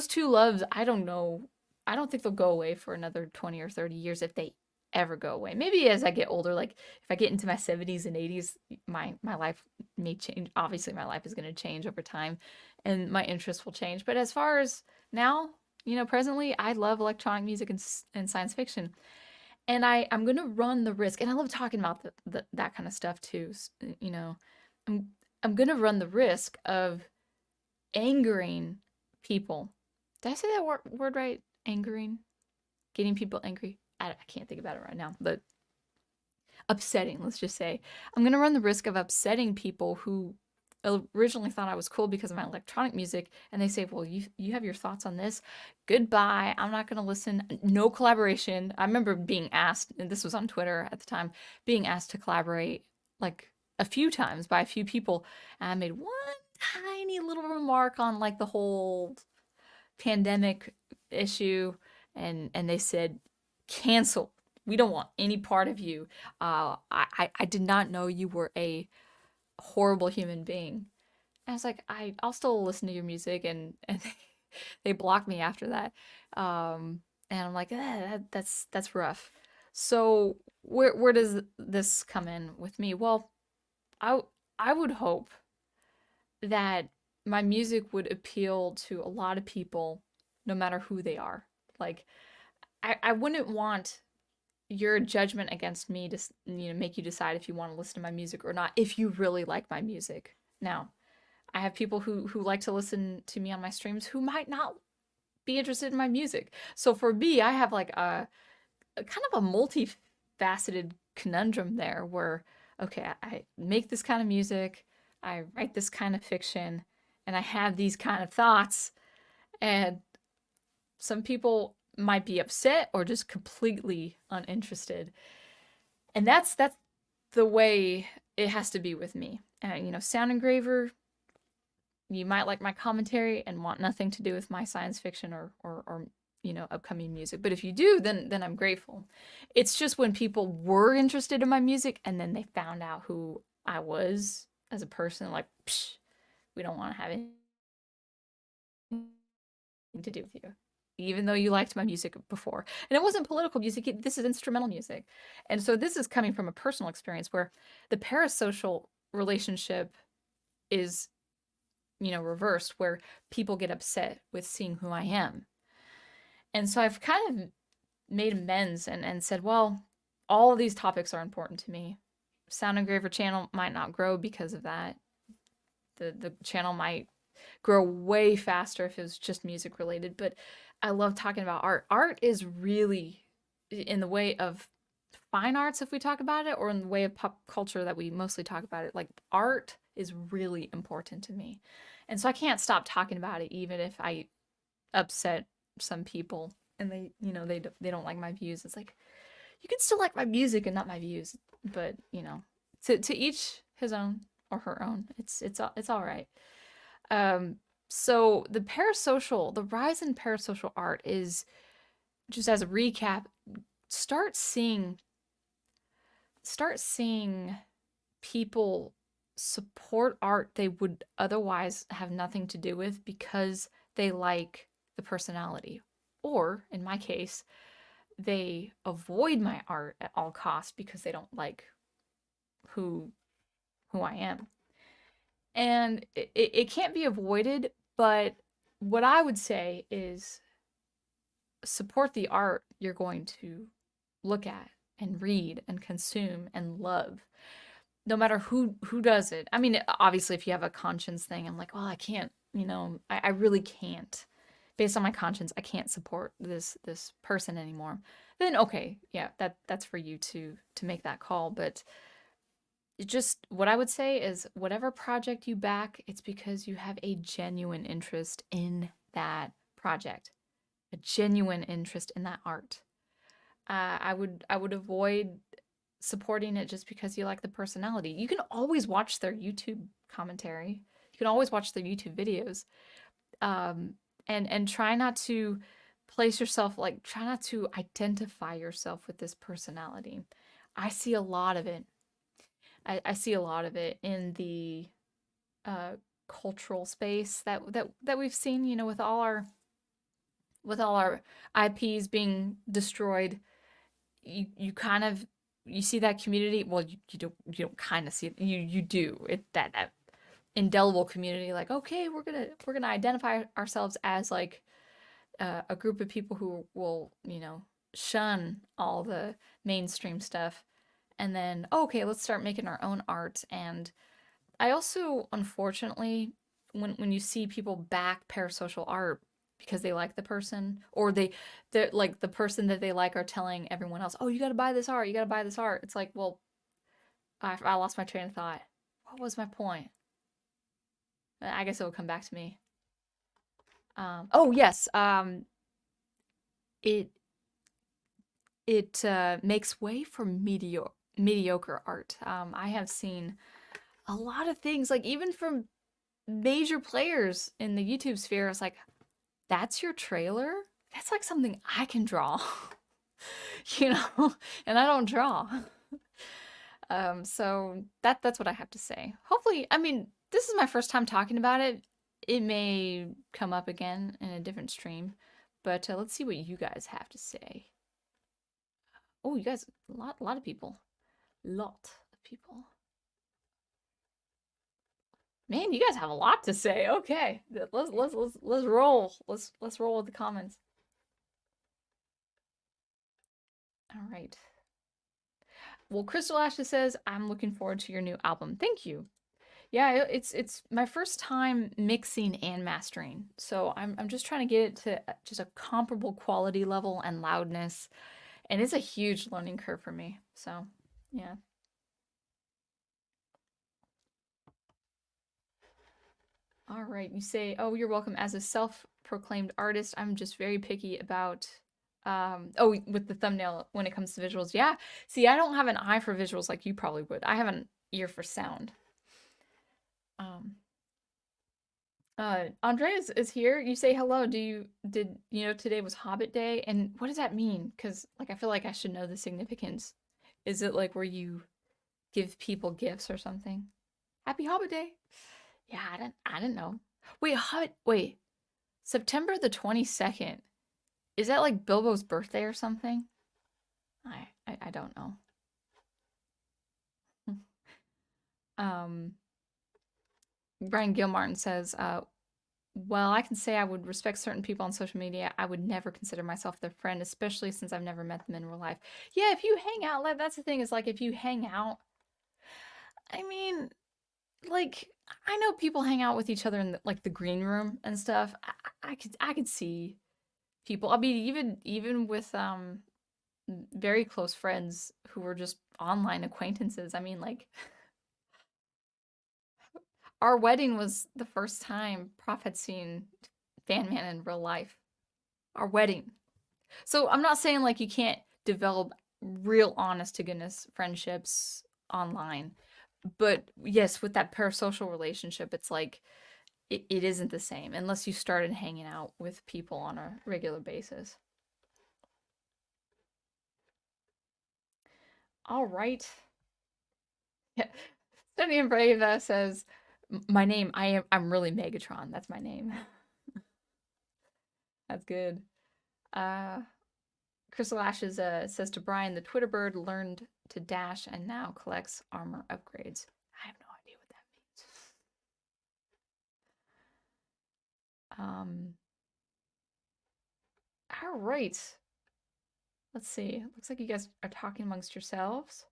two loves, I don't know. I don't think they'll go away for another 20 or 30 years if they ever go away. Maybe as I get older, like if I get into my 70s and 80s, my life may change. Obviously, my life is going to change over time and my interests will change. But as far as now, presently, I love electronic music and science fiction. And I'm going to run the risk, and I love talking about that kind of stuff too. I'm I'm going to run the risk of angering people. Did I say that word right? Angering? Getting people angry? I can't think about it right now, but upsetting, let's just say. I'm going to run the risk of upsetting people who originally thought I was cool because of my electronic music, and they say, well, you have your thoughts on this? Goodbye. I'm not going to listen. No collaboration. I remember being asked, and this was on Twitter at the time, being asked to collaborate like a few times by a few people, and I made one tiny little remark on like the whole pandemic issue, and they said, cancel. We don't want any part of you. I did not know you were a horrible human being. And I was like, I'll still listen to your music, and they blocked me after that. And I'm like, that's rough. So where does this come in with me? Well, I I would hope that my music would appeal to a lot of people, no matter who they are. Like, I wouldn't want your judgment against me to make you decide if you want to listen to my music or not, if you really like my music. Now, I have people who like to listen to me on my streams who might not be interested in my music. So for me, I have like a kind of a multifaceted conundrum there where, okay, I make this kind of music, I write this kind of fiction, and I have these kind of thoughts, and some people might be upset or just completely uninterested. And that's the way it has to be with me. Sound engraver, you might like my commentary and want nothing to do with my science fiction or upcoming music. But if you do, then I'm grateful. It's just when people were interested in my music and then they found out who I was as a person, like, psh, we don't want to have anything to do with you, even though you liked my music before. And it wasn't political music, this is instrumental music. And so this is coming from a personal experience where the parasocial relationship is, reversed, where people get upset with seeing who I am. And so I've kind of made amends and said, well, all of these topics are important to me. Sound Engraver channel might not grow because of that. The channel might grow way faster if it was just music related, but I love talking about art. Art is really, in the way of fine arts, if we talk about it, or in the way of pop culture that we mostly talk about it, like art is really important to me. And so I can't stop talking about it even if I upset some people and they don't like my views. It's like you can still like my music and not my views, but to each his own or her own. It's all right. Um, so the rise in parasocial art is, just as a recap, start seeing start seeing people support art they would otherwise have nothing to do with because they like the personality. Or, in my case, they avoid my art at all costs because they don't like who I am. And it can't be avoided, but what I would say is support the art you're going to look at and read and consume and love, no matter who does it. I mean, obviously, if you have a conscience thing, I'm like, well, I can't, I really can't. Based on my conscience, I can't support this person anymore. Then okay, yeah, that's for you to make that call. But just what I would say is whatever project you back, it's because you have a genuine interest in that project, a genuine interest in that art. I would avoid supporting it just because you like the personality. You can always watch their YouTube commentary. You can always watch their YouTube videos. And try not to place yourself, like, try not to identify yourself with this personality. I see a lot of it. I see a lot of it in the uh, cultural space that we've seen, with all our IPs being destroyed. You kind of, you see that community. Well, you don't kind of see it. You do it, that indelible community. Like, okay, we're gonna identify ourselves as like a group of people who will shun all the mainstream stuff, and then okay, let's start making our own art. And I also, unfortunately, when you see people back parasocial art because they like the person, or they're like, the person that they like are telling everyone else, oh, you gotta buy this art, you gotta buy this art. It's like, well, I lost my train of thought. What was my point? I guess it will come back to me. Oh yes, it makes way for mediocre art. I have seen a lot of things, like even from major players in the YouTube sphere. It's like, that's your trailer? That's like something I can draw, and I don't draw. So that's what I have to say. Hopefully, I mean, this is my first time talking about it. It may come up again in a different stream, but let's see what you guys have to say. Oh, you guys, a lot of people, lot of people. Man, you guys have a lot to say. Okay, let's roll. Let's roll with the comments. All right. Well, Crystal Ashes says, I'm looking forward to your new album. Thank you. Yeah, it's my first time mixing and mastering. So I'm just trying to get it to just a comparable quality level and loudness. And it's a huge learning curve for me. So, yeah. All right. You say, oh, you're welcome. As a self-proclaimed artist, I'm just very picky about oh, with the thumbnail when it comes to visuals. Yeah. See, I don't have an eye for visuals like you probably would. I have an ear for sound. Andreas is here. You say hello. Did you know today was Hobbit Day? And what does that mean? Because like I feel like I should know the significance. Is it like where you give people gifts or something? Happy Hobbit Day. Yeah, I didn't know. Wait. September the 22nd. Is that like Bilbo's birthday or something? I don't know. Brian Gilmartin says, well, I can say I would respect certain people on social media. I would never consider myself their friend, especially since I've never met them in real life. Yeah, if you hang out, like, that's the thing, is like if you hang out, I mean, like, I know people hang out with each other in like the green room and stuff. I could see people. I mean, even with very close friends who were just online acquaintances. I mean, like, our wedding was the first time Prof had seen Fan Man in real life. Our wedding. So I'm not saying like you can't develop real honest to goodness friendships online. But yes, with that parasocial relationship, it's like it isn't the same unless you started hanging out with people on a regular basis. All right. Yeah. Study and Brave says, "My name. I'm really Megatron. That's my name. That's good." Uh, Crystal Ashes says to Brian, "The Twitter bird learned to dash and now collects armor upgrades." I have no idea what that means. All right. Let's see. Looks like you guys are talking amongst yourselves.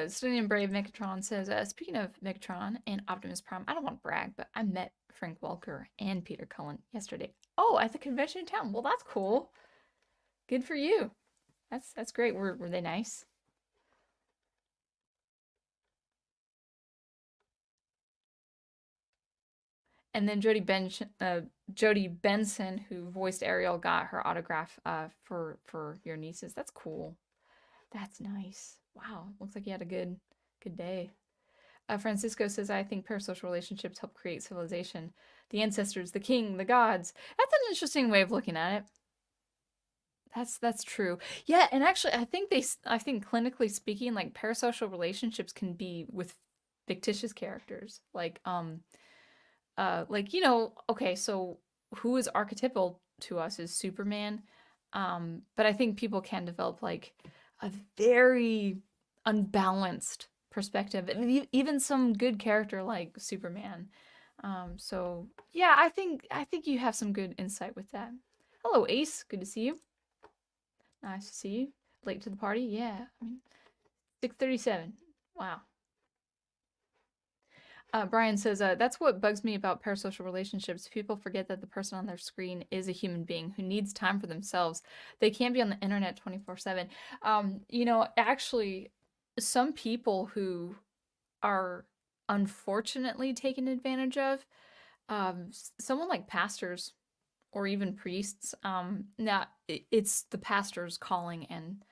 Studying and Brave Megatron says, speaking of Megatron and Optimus Prime, I don't want to brag, but I met Frank Welker and Peter Cullen yesterday. Oh, at the convention in town. Well, that's cool. Good for you. That's great. Were they nice? And then Jodie Benson, who voiced Ariel, got her autograph for your nieces. That's cool. That's nice. Wow, looks like you had a good day. Francisco says, I think parasocial relationships help create civilization. The ancestors, the king, the gods. That's an interesting way of looking at it. That's true. Yeah, and actually, I think clinically speaking, like parasocial relationships can be with fictitious characters, like okay, so who is archetypal to us is Superman, but I think people can develop like a very unbalanced perspective, and even some good character like Superman. So yeah, I think you have some good insight with that. Hello, Ace. Good to see you. Nice to see you. Late to the party? Yeah. I mean, 6:37. Wow. Brian says, that's what bugs me about parasocial relationships. People forget that the person on their screen is a human being who needs time for themselves. They can't be on the internet 24/7. Actually, some people who are unfortunately taken advantage of, someone like pastors or even priests, now it's the pastor's calling and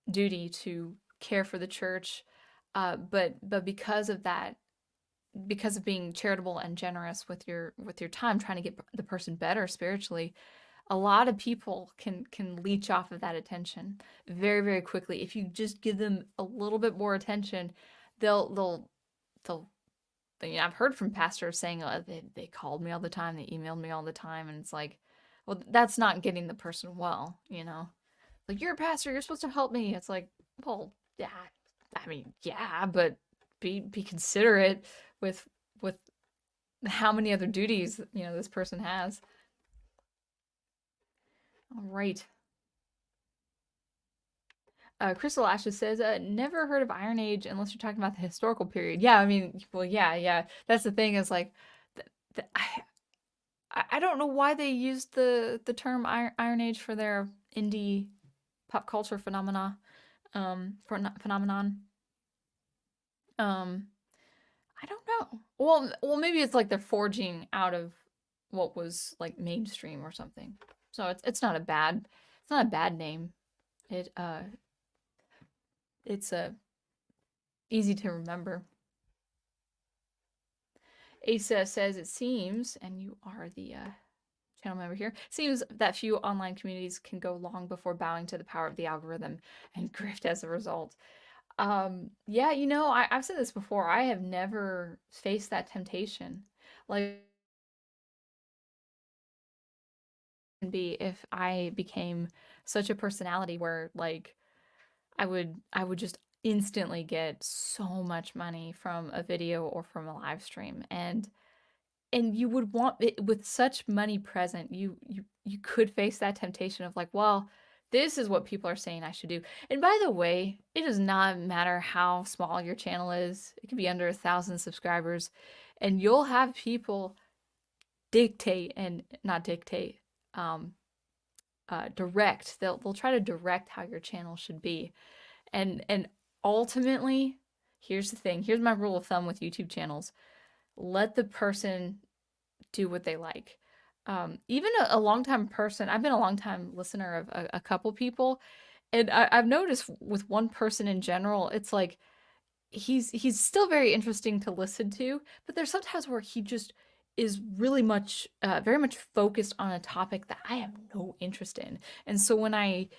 duty to care for the church, but because of that, because of being charitable and generous with your time trying to get the person better spiritually, a lot of people can leech off of that attention very very quickly. If you just give them a little bit more attention, they'll I've heard from pastors saying, they called me all the time, they emailed me all the time, and it's like, well, that's not getting the person well. Like, you're a pastor, you're supposed to help me. It's like, well, yeah, I mean, yeah, but be considerate with with how many other duties this person has. All right. Crystal Ashes says, never heard of Iron Age unless you're talking about the historical period. Yeah, I mean, well, yeah. That's the thing is like, I don't know why they used the term Iron Age for their indie pop culture phenomenon. Um, I don't know. Well, maybe it's like they're forging out of what was like mainstream or something. So it's not a bad name. It's easy to remember. Asa says it seems, and you are the channel member here, seems that few online communities can go long before bowing to the power of the algorithm and grift as a result. Yeah, I've said this before. I have never faced that temptation. Like, be if I became such a personality where like I would just instantly get so much money from a video or from a live stream, and you would want it with such money present, you could face that temptation of like, well, this is what people are saying I should do. And by the way, it does not matter how small your channel is. It could be under 1,000 subscribers, and you'll have people dictate and not dictate, um direct. They'll try to direct how your channel should be, and ultimately, here's the thing. Here's my rule of thumb with YouTube channels: let the person do what they like. Even a longtime person, I've been a longtime listener of a couple people, and I've noticed with one person in general, it's like he's still very interesting to listen to, but there's sometimes where he just is really much, very much focused on a topic that I have no interest in. And so when I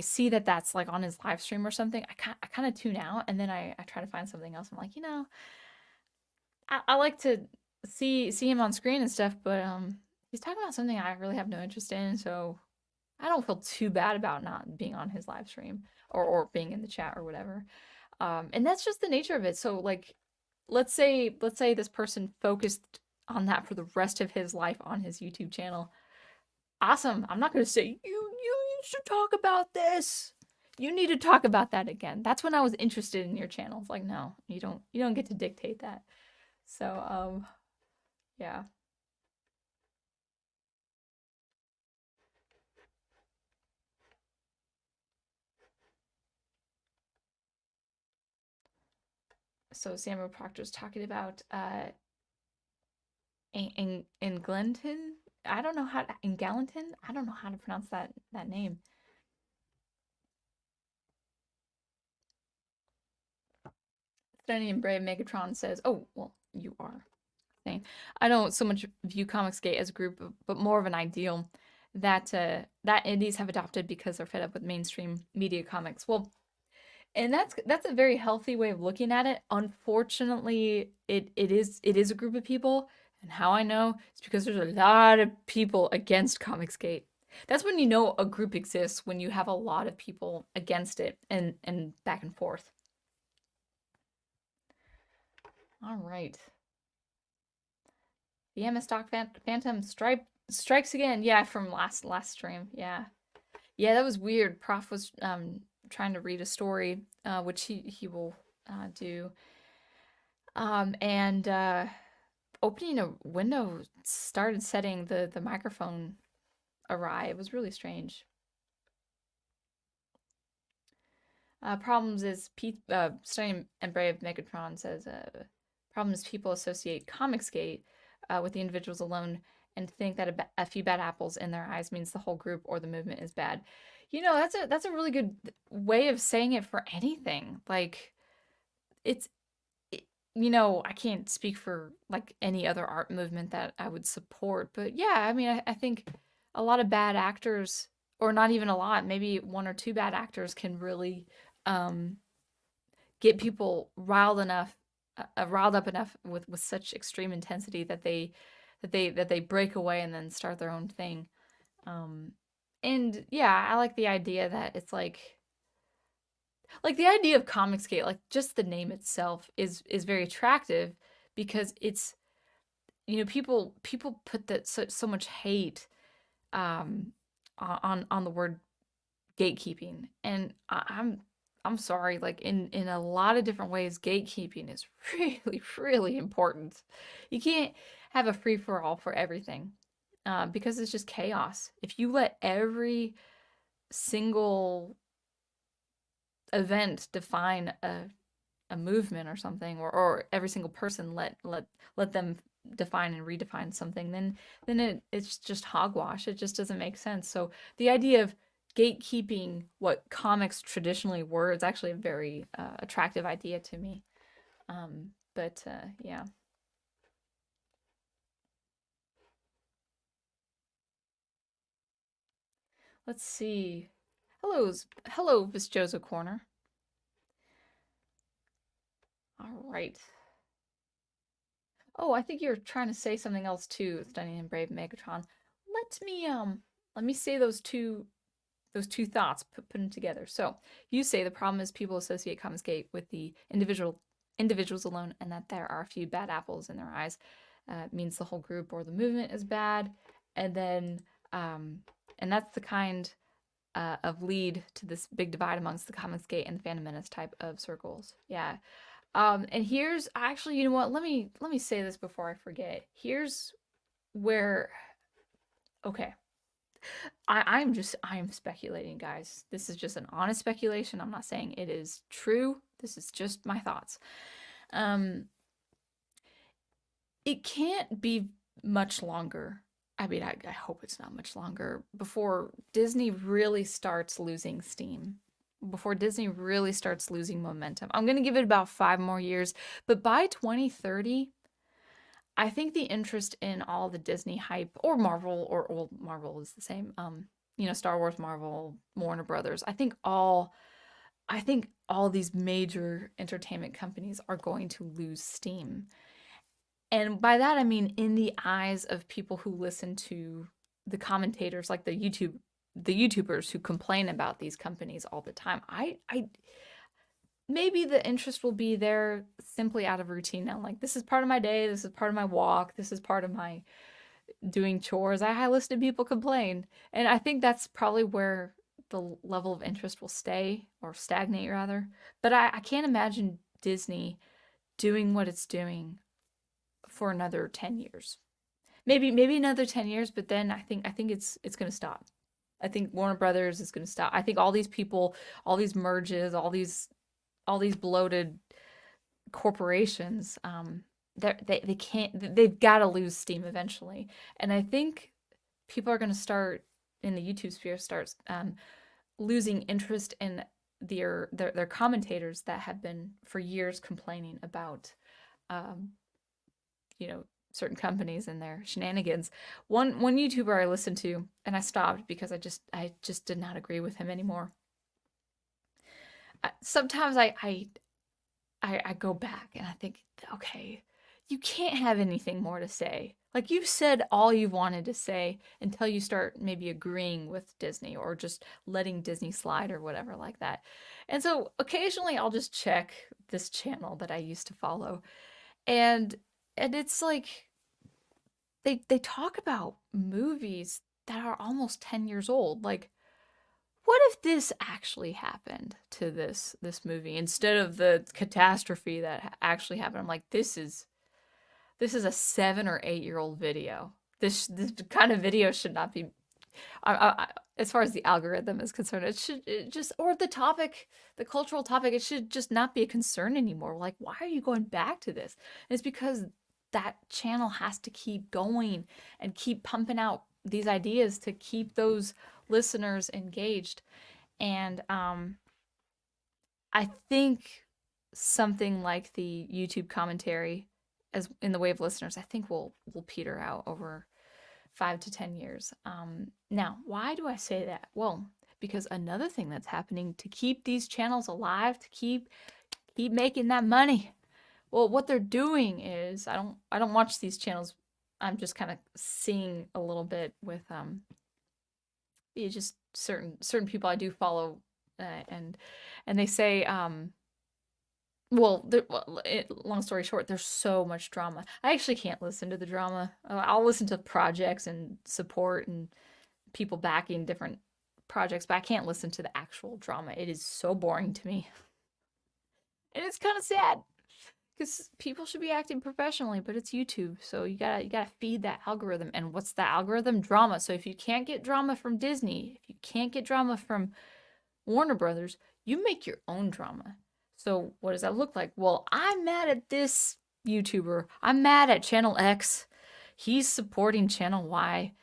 see that that's like on his live stream or something, I kind of tune out, and then I try to find something else. I'm like, I like to see him on screen and stuff, but he's talking about something I really have no interest in, so I don't feel too bad about not being on his live stream or being in the chat or whatever. And that's just the nature of it. So like let's say this person focused on that for the rest of his life on his YouTube channel. Awesome. I'm not going to say you should talk about this. You need to talk about that again. That's when I was interested in your channel. It's like, no, you don't get to dictate that. So, yeah. So Samuel Proctor's talking about in Glenton. I don't know how to, in Gallatin. I don't know how to pronounce that name. Stunning and Brave Megatron says, "Oh, well, you are." Saying, I don't so much view Comicsgate as a group, but more of an ideal that indies have adopted because they're fed up with mainstream media comics. Well, and that's a very healthy way of looking at it. Unfortunately, it is a group of people, and how I know is because there's a lot of people against Comicsgate. That's when you know a group exists, when you have a lot of people against it and back and forth. All right. The MS Doc Phantom strikes again. Yeah, from last stream. Yeah. Yeah, that was weird. Prof was trying to read a story, which he will do. And opening a window started setting the microphone awry. It was really strange. Problems is Studying and Brave Megatron says problems people associate Comicsgate with the individuals alone and think that a few bad apples in their eyes means the whole group or the movement is bad. That's a really good way of saying it for anything. Like it's I can't speak for like any other art movement that I would support, but yeah, I mean, I think a lot of bad actors, or not even a lot, maybe one or two bad actors can really um, get people riled up enough with such extreme intensity that they break away and then start their own thing. Um, and yeah, I like the idea that it's like the idea of Comicsgate, like just the name itself is very attractive because it's people put that so much hate um on the word gatekeeping, and I'm sorry, like in a lot of different ways gatekeeping is really really important. You can't have a free for all for everything, because it's just chaos. If you let every single event define a movement or something, or every single person let them define and redefine something, then it's just hogwash. It just doesn't make sense. So the idea of gatekeeping what comics traditionally were is actually a very attractive idea to me. But yeah. Let's see. Hello, Visjosa Corner. All right. Oh, I think you're trying to say something else too, Stunning and Brave Megatron. Let me let me say those two thoughts, put them together. So you say the problem is people associate Comicsgate with the individuals alone, and that there are a few bad apples in their eyes. Means the whole group or the movement is bad, and then and that's the kind of lead to this big divide amongst the Comicsgate and the Phantom Menace type of circles. Yeah. And here's actually, you know what? Let me say this before I forget. Here's where, okay. I'm speculating, guys. This is just an honest speculation. I'm not saying it is true. This is just my thoughts. Um, it can't be much longer. I mean, I hope it's not much longer before Disney really starts losing steam. Before Disney really starts losing momentum. I'm going to give it about 5 more years, but by 2030, I think the interest in all the Disney hype or Marvel or well, Marvel is the same. Star Wars, Marvel, Warner Brothers. I think all these major entertainment companies are going to lose steam. And by that I mean in the eyes of people who listen to the commentators like the YouTubers who complain about these companies all the time. I maybe the interest will be there simply out of routine now. Like this is part of my day, this is part of my walk, this is part of my doing chores. I listen to people complain. And I think that's probably where the level of interest will stay or stagnate rather. But I can't imagine Disney doing what it's doing for another 10 years. Maybe another 10 years, but then I think it's going to stop. I think Warner Brothers is going to stop. I think all these people, all these merges, all these bloated corporations, they can't, they've got to lose steam eventually. And I think people are going to start in the YouTube sphere starts losing interest in their commentators that have been for years complaining about um, certain companies and their shenanigans. One YouTuber I listened to and I stopped because I just did not agree with him anymore. Sometimes I go back and I think, okay, you can't have anything more to say. Like you've said all you wanted to say until you start maybe agreeing with Disney or just letting Disney slide or whatever like that. And so occasionally I'll just check this channel that I used to follow and it's like they talk about movies that are almost 10 years old. Like what if this actually happened to this movie instead of the catastrophe that actually happened? I'm like, this is a 7 or 8 year old video. This kind of video should not be. As far as the algorithm is concerned, it just or the topic, the cultural topic, it should just not be a concern anymore. Like, why are you going back to this? And it's because that channel has to keep going and keep pumping out these ideas to keep those listeners engaged. And I think something like the YouTube commentary, as in the way of listeners, I think will peter out over 5 to 10 years. Now, why do I say that? Well, because another thing that's happening to keep these channels alive, to keep making that money. Well, what they're doing is I don't watch these channels. I'm just kind of seeing a little bit with just certain people I do follow, and they say long story short, there's so much drama. I actually can't listen to the drama. I'll listen to projects and support and people backing different projects, but I can't listen to the actual drama. It is so boring to me. And it's kind of sad because people should be acting professionally, but it's YouTube, so you gotta feed that algorithm. And what's the algorithm? Drama. So if you can't get drama from Disney, if you can't get drama from Warner Brothers, you make your own drama. So what does that look like? Well, I'm mad at this YouTuber. I'm mad at Channel X. He's supporting Channel Y.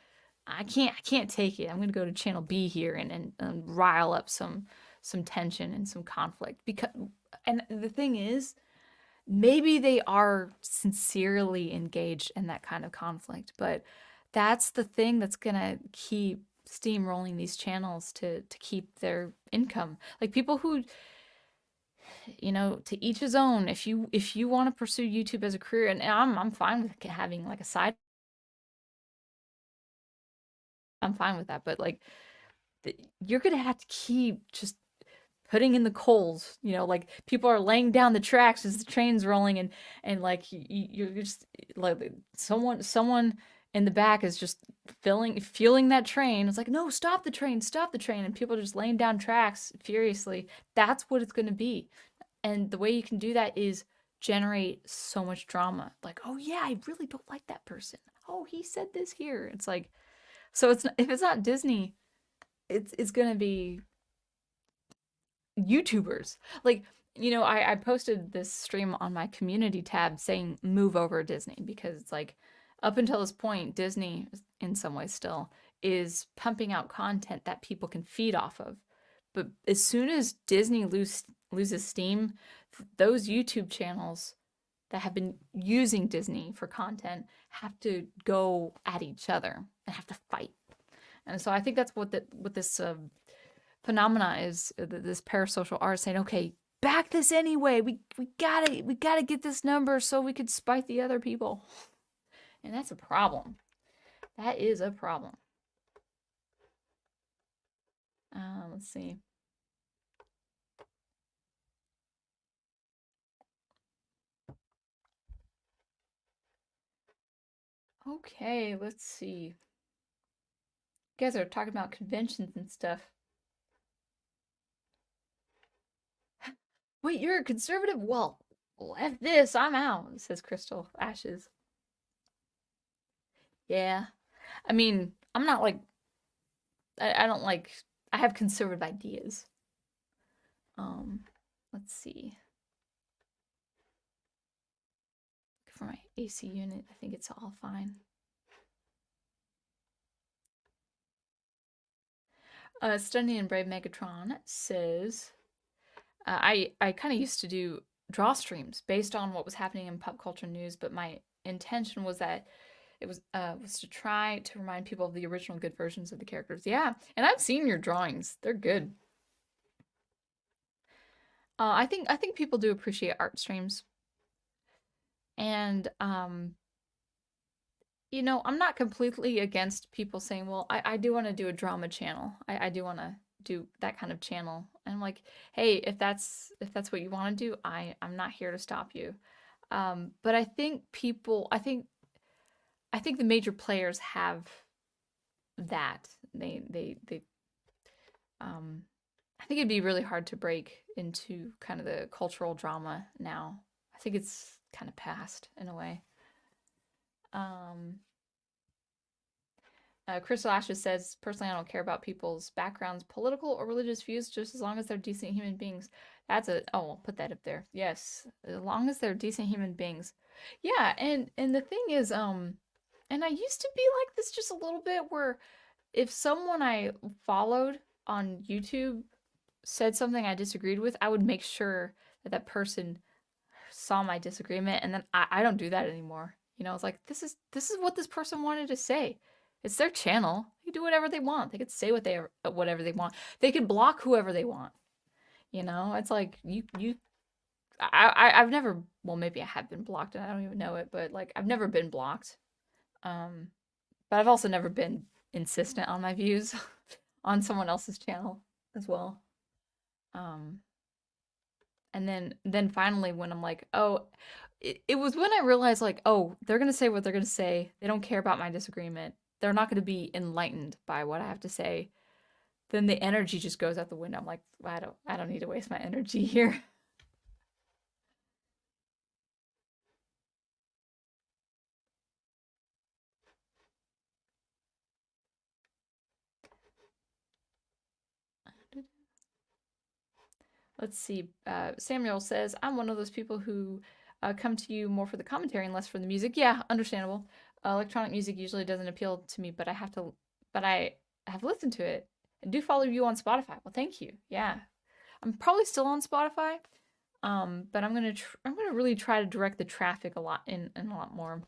I can't take it. I'm gonna go to Channel B here and rile up some tension and some conflict. And the thing is, maybe they are sincerely engaged in that kind of conflict, but that's the thing that's gonna keep steamrolling these channels to keep their income. Like people who, to each his own. If you want to pursue YouTube as a career, and I'm fine with having like a side, I'm fine with that. But like, you're gonna have to keep just putting in the coals. Like people are laying down the tracks as the train's rolling, and like you're just like someone in the back is just fueling that train. It's like, no, stop the train, and people are just laying down tracks furiously. That's what it's gonna be. And the way you can do that is generate so much drama. Like, oh yeah, I really don't like that person. Oh, he said this here. It's like, So if it's not Disney, it's gonna be YouTubers. Like, I posted this stream on my community tab saying move over Disney because it's like up until this point, Disney, in some ways still, is pumping out content that people can feed off of. But as soon as Disney loses steam, those YouTube channels that have been using Disney for content have to go at each other and have to fight. And so I think that's what this phenomena is, this parasocial art saying, okay, back this anyway. We gotta get this number so we could spite the other people. And that's a problem. That is a problem. Let's see. Okay, let's see. You guys are talking about conventions and stuff. Wait, you're a conservative? Well, F this, I'm out, says Crystal Ashes. Yeah. I mean, I'm not like, I don't like, I have conservative ideas. Let's see. For my AC unit, I think it's all fine. Stunning and Brave Megatron says, I kind of used to do draw streams based on what was happening in pop culture news, but my intention was that it was to try to remind people of the original good versions of the characters. Yeah, and I've seen your drawings; they're good. I think people do appreciate art streams, and I'm not completely against people saying, well, I do want to do a drama channel. I do want to do that kind of channel. And I'm like, hey, if that's what you want to do, I'm not here to stop you. But I think the major players have that. I think it'd be really hard to break into kind of the cultural drama now. I think it's kind of past in a way. Um, Crystal Ashes says, personally, I don't care about people's backgrounds, political or religious views, just as long as they're decent human beings. I'll put that up there. Yes, as long as they're decent human beings. Yeah, and the thing is, and I used to be like this just a little bit where if someone I followed on YouTube said something I disagreed with, I would make sure that that person saw my disagreement, and then I don't do that anymore. It's like this is what this person wanted to say. It's their channel. They can do whatever they want. They could say whatever they want. They could block whoever they want. It's like I've never, well, maybe I have been blocked and I don't even know it, but like I've never been blocked. Um, but I've also never been insistent on my views on someone else's channel as well. Um, and then finally when I'm like, oh, it was when I realized like, oh, they're gonna say what they're gonna say. They don't care about my disagreement. They're not gonna be enlightened by what I have to say. Then the energy just goes out the window. I'm like, I don't need to waste my energy here. Let's see. Samuel says, I'm one of those people who come to you more for the commentary and less for the music. Yeah, understandable. Electronic music usually doesn't appeal to me, but I have listened to it. I do follow you on Spotify. Well, thank you. Yeah, I'm probably still on Spotify, but I'm gonna really try to direct the traffic a lot in a lot more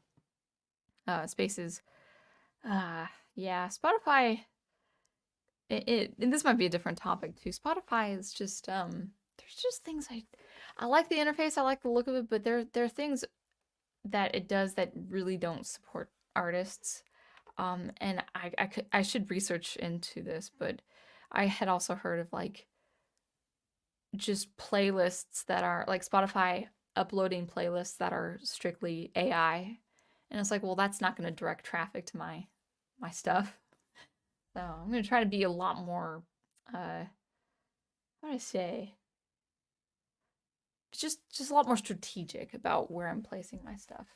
spaces. Uh, yeah, Spotify. And this might be a different topic too. Spotify is just there's just things I like the interface, I like the look of it, but there are things that it does that really don't support artists. And I should research into this, but I had also heard of like just playlists that are like Spotify uploading playlists that are strictly AI. And it's like, well, that's not going to direct traffic to my stuff. So I'm gonna try to be a lot more, how do I say, just a lot more strategic about where I'm placing my stuff.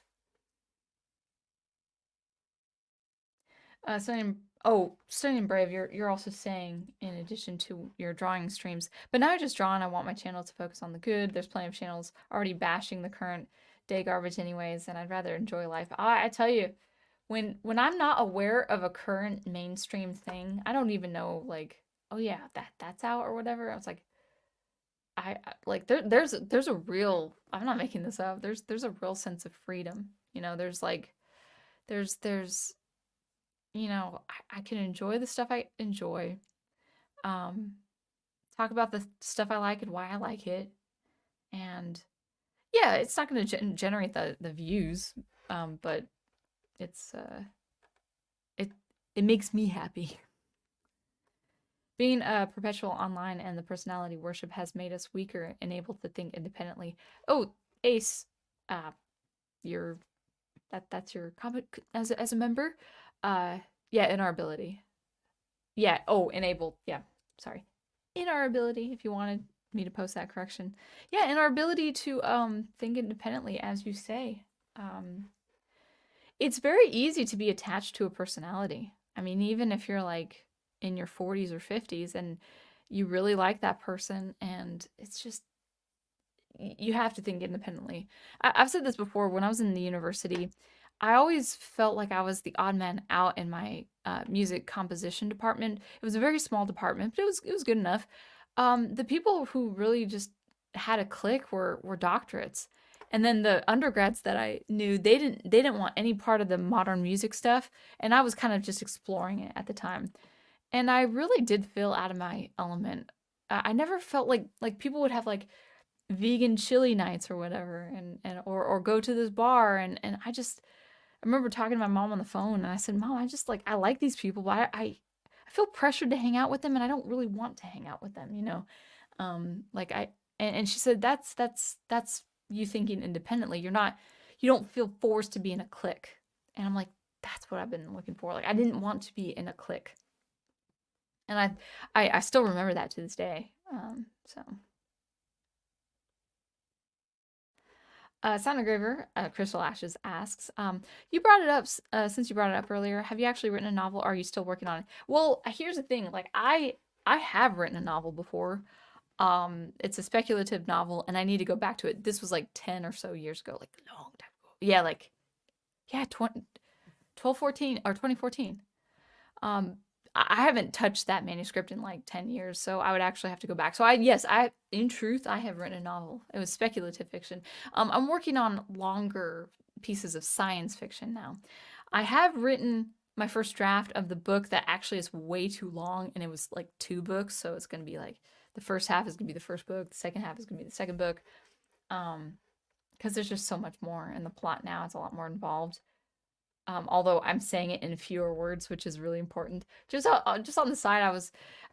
So Oh, Studying Brave, you're also saying in addition to your drawing streams. But now I just draw and I want my channel to focus on the good. There's plenty of channels already bashing the current day garbage anyways, and I'd rather enjoy life. I tell you, when I'm not aware of a current mainstream thing, I don't even know like, oh yeah, that's out or whatever. I was like, like there's a real, I'm not making this up. There's a real sense of freedom. There's like there's I can enjoy the stuff I enjoy. Um, Talk about the stuff I like and why I like it. And yeah, it's not going to generate the views, but it's it it makes me happy. Being perpetual online and the personality worship has made us weaker and able to think independently. Oh, Ace, uh, you're that's your comment as a member. Uh, yeah, in our ability. Yeah. Oh, enabled. Yeah. Sorry. In our ability, if you wanted me to post that correction. Yeah, in our ability to think independently, as you say. Um, it's very easy to be attached to a personality. I mean, even if you're like in your 40s or 50s and you really like that person, and it's just you have to think independently. I've said this before. When I was in the university, I always felt like I was the odd man out in my music composition department. It was a very small department, but it was good enough. The people who really just had a click were doctorates, and then the undergrads that I knew, they didn't want any part of the modern music stuff, and I was kind of just exploring it at the time, and I really did feel out of my element. I never felt like people would have like vegan chili nights or whatever, or go to this bar, and I remember talking to my mom on the phone, and I said, Mom, I just like I like these people, but I feel pressured to hang out with them, and I don't really want to hang out with them. Like and she said that's you thinking independently. You don't feel forced to be in a clique. And I'm like, that's what I've been looking for. Like I didn't want to be in a clique. And I still remember that to this day. So Sound Engraver, Crystal Ashes asks, you brought it up, since you brought it up earlier, have you actually written a novel? Or are you still working on it? Well, here's the thing, like, I have written a novel before. It's a speculative novel, and I need to go back to it. This was like 10 or so years ago, like a long time ago. Yeah, like, yeah, 14, or 2014. Um, I haven't touched that manuscript in like 10 years, so I would actually have to go back. So yes, in truth, I have written a novel. It was speculative fiction. I'm working on longer pieces of science fiction now. I have written my first draft of the book that actually is way too long, and it was like 2 books, so it's going to be like the first half is going to be the first book, the second half is going to be the second book. Um, because there's just so much more in the plot now. It's a lot more involved. Although I'm saying it in fewer words, which is really important. Just on the side,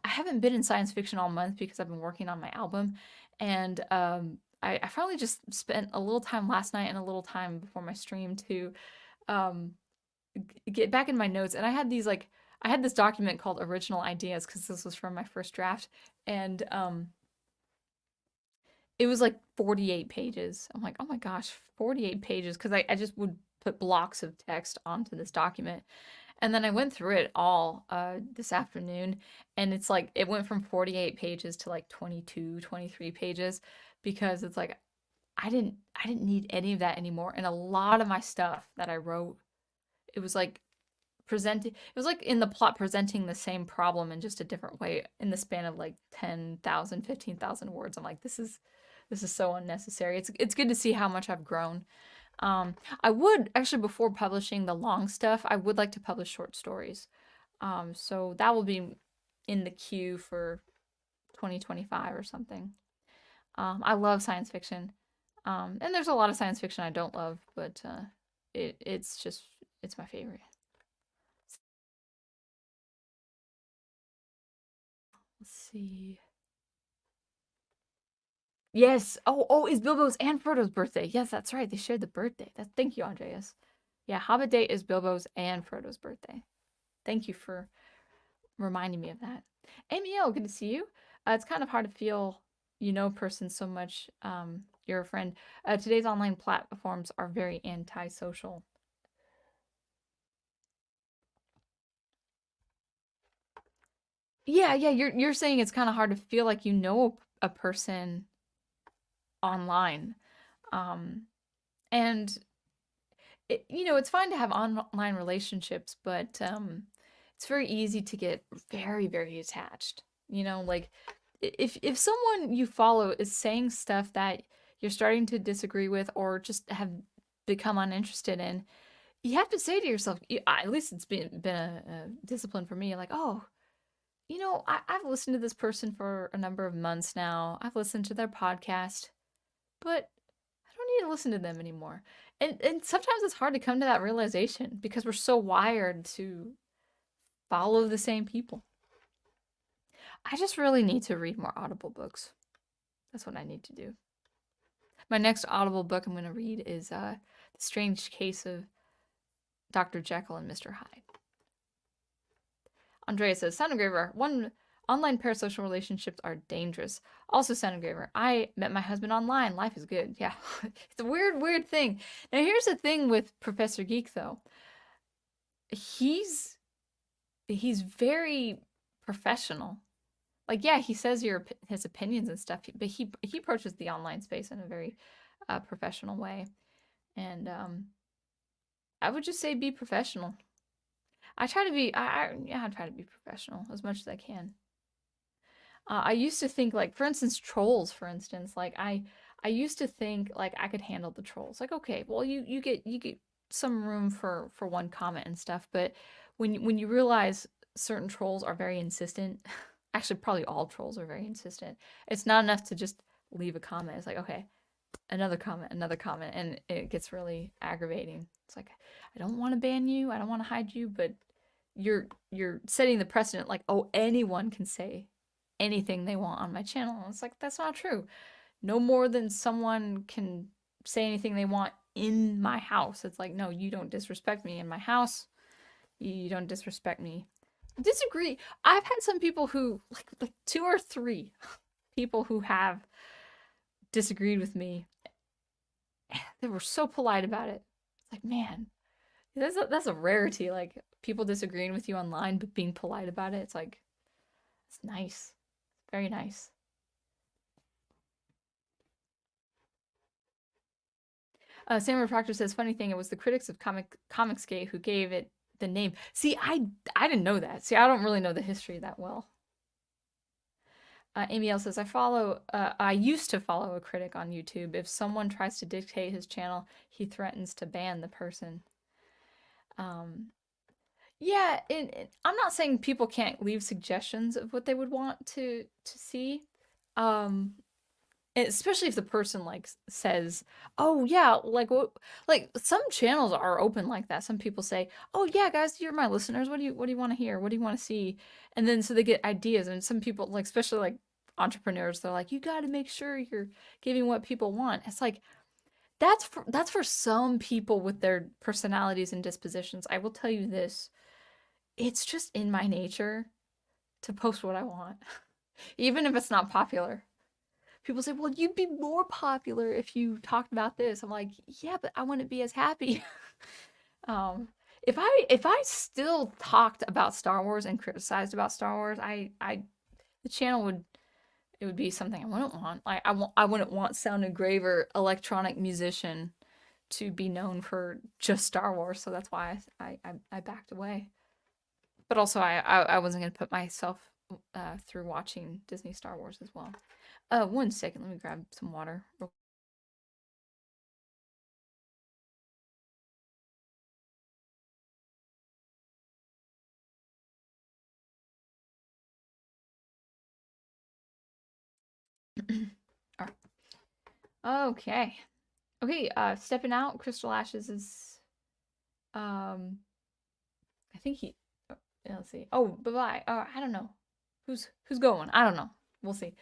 I haven't been in science fiction all month because I've been working on my album, and I finally just spent a little time last night and a little time before my stream to um, get back in my notes, and I had this document called Original Ideas because this was from my first draft, and it was like 48 pages. I'm like, oh my gosh, 48 pages because I just would put blocks of text onto this document. And then I went through it all this afternoon, and it's like it went from 48 pages to like 22, 23 pages because it's like I didn't need any of that anymore. And a lot of my stuff that I wrote, it was like it was like in the plot presenting the same problem in just a different way in the span of like 10,000, 15,000 words. I'm like, this is so unnecessary. It's good to see how much I've grown. I would actually, before publishing the long stuff, I would like to publish short stories. So that will be in the queue for 2025 or something. I love science fiction. And there's a lot of science fiction I don't love, but it's my favorite. Let's see. Yes. Oh, it's Bilbo's and Frodo's birthday. Yes, that's right. They shared the birthday. Thank you, Andreas. Yeah, Hobbit Day is Bilbo's and Frodo's birthday. Thank you for reminding me of that. Amy O, good to see you. It's kind of hard to feel you know a person so much. You're a friend. Today's online platforms are very antisocial. Yeah, yeah, you're saying it's kind of hard to feel like you know a person online. Um, and it's fine to have online relationships, but it's very easy to get very, very attached. Like if someone you follow is saying stuff that you're starting to disagree with or just have become uninterested in, you have to say to yourself, at least it's been a discipline for me, like, oh, I've listened to this person for a number of months now. I've listened to their podcast, but I don't need to listen to them anymore. And sometimes it's hard to come to that realization because we're so wired to follow the same people. I just really need to read more Audible books. That's what I need to do. My next Audible book I'm going to read is The Strange Case of Dr. Jekyll and Mr. Hyde. Andrea says, Sound Engraver, one, online parasocial relationships are dangerous. Also, Sound Engraver, I met my husband online. Life is good. Yeah. It's a weird, weird thing. Now, here's the thing with Professor Geek, though. He's very professional. Like, yeah, he says his opinions and stuff, but he approaches the online space in a very professional way. And I would just say be professional. I try to be I try to be professional as much as I can. I used to think, like, for instance, trolls, for instance, like I used to think like I could handle the trolls. Like, okay, well, you get some room for one comment and stuff, but when you realize certain trolls are very insistent, actually probably all trolls are very insistent. It's not enough to just leave a comment. It's like, okay, another comment, and it gets really aggravating. It's like, I don't want to ban you, I don't want to hide you, but you're setting the precedent, like, oh, anyone can say anything they want on my channel. And it's like, that's not true. No more than someone can say anything they want in my house. It's like, no, you don't disrespect me in my house. You don't disrespect me. Disagree. I've had some people who, like two or three people who have disagreed with me. They were so polite about it. It's like, man, that's a rarity. Like, people disagreeing with you online but being polite about it. It's like, it's nice. Very nice. Samurai Proctor says, funny thing, it was the critics of Comicsgate who gave it the name. See, I didn't know that. See, I don't really know the history that well. Amy L says, I used to follow a critic on YouTube. If someone tries to dictate his channel, he threatens to ban the person. Yeah, I'm not saying people can't leave suggestions of what they would want to see. Um, Especially if the person, like, says, oh yeah, like, what, like, some channels are open like that. Some people say, oh yeah, guys, you're my listeners, what do you want to hear, what do you want to see? And then so they get ideas, and some people, like, especially like entrepreneurs, they're like, you got to make sure you're giving what people want. It's like, that's for some people with their personalities and dispositions. I will tell you this, it's just in my nature to post what I want, even if it's not popular. People say, well, you'd be more popular if you talked about this. I'm like, yeah, but I wouldn't be as happy. If I still talked about Star Wars and criticized about Star Wars, the channel would be something I wouldn't want. Like, I wouldn't want Sound Engraver electronic musician to be known for just Star Wars. So that's why I backed away. But also, I wasn't gonna put myself through watching Disney Star Wars as well. 1 second, let me grab some water. Alright. Okay. Okay, stepping out, Crystal Ashes is, I think let's see. Oh, bye-bye. I don't know. Who's going? I don't know. We'll see.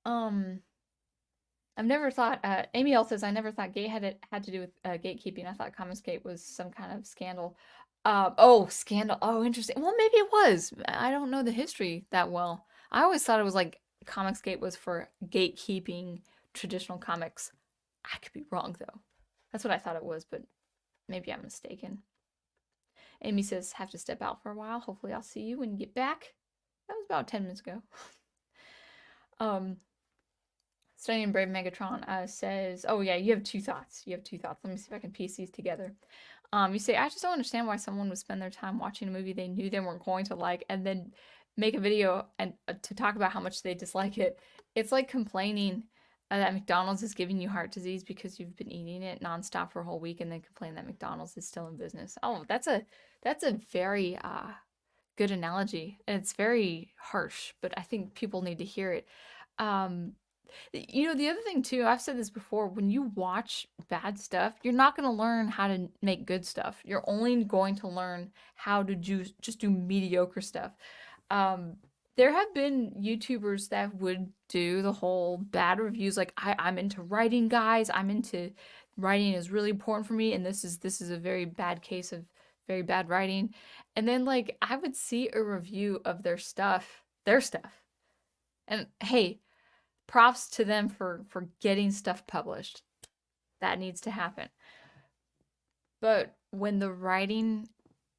I've never thought, Amy L says, I never thought gate had to do with gatekeeping. I thought Comicsgate was some kind of scandal. Oh, scandal. Oh, interesting. Well, maybe it was. I don't know the history that well. I always thought it was like Comicsgate was for gatekeeping traditional comics. I could be wrong, though. That's what I thought it was, but maybe I'm mistaken. Amy says, have to step out for a while. Hopefully I'll see you when you get back. That was about 10 minutes ago. Um, Studying Brave Megatron says, oh yeah, you have two thoughts. You have two thoughts. Let me see if I can piece these together. You say, I just don't understand why someone would spend their time watching a movie they knew they weren't going to like and then make a video and to talk about how much they dislike it. It's like complaining that McDonald's is giving you heart disease because you've been eating it nonstop for a whole week and then complain that McDonald's is still in business. Oh, that's a very good analogy, and it's very harsh, but I think people need to hear it. Um, the other thing too, I've said this before, when you watch bad stuff, you're not going to learn how to make good stuff. You're only going to learn how to just do mediocre stuff. Um, there have been YouTubers that would do the whole bad reviews, like I'm into writing, guys. I'm into writing is really important for me, and this is a very bad case of very bad writing. And then like I would see a review of their stuff, and hey, props to them for getting stuff published. That needs to happen. But when the writing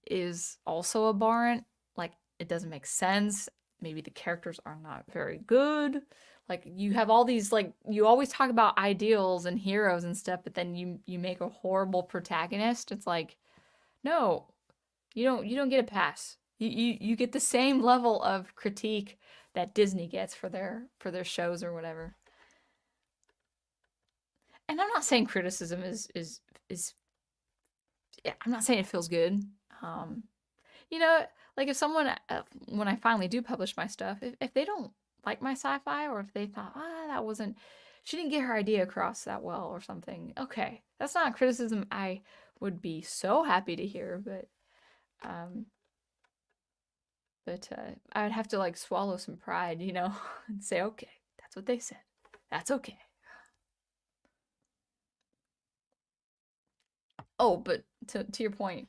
is also abhorrent, like it doesn't make sense, maybe the characters are not very good. Like you have all these like you always talk about ideals and heroes and stuff, but then you make a horrible protagonist. It's like, no, you don't get a pass. You get the same level of critique that Disney gets for their shows or whatever. And I'm not saying criticism is yeah, I'm not saying it feels good. Um, you know, like if someone when I finally do publish my stuff, if they don't like my sci-fi or if they thought, that wasn't she didn't get her idea across that well or something. Okay. That's not a criticism I would be so happy to hear, um I would have to like swallow some pride, and say, okay, that's what they said. That's okay. Oh, but to your point,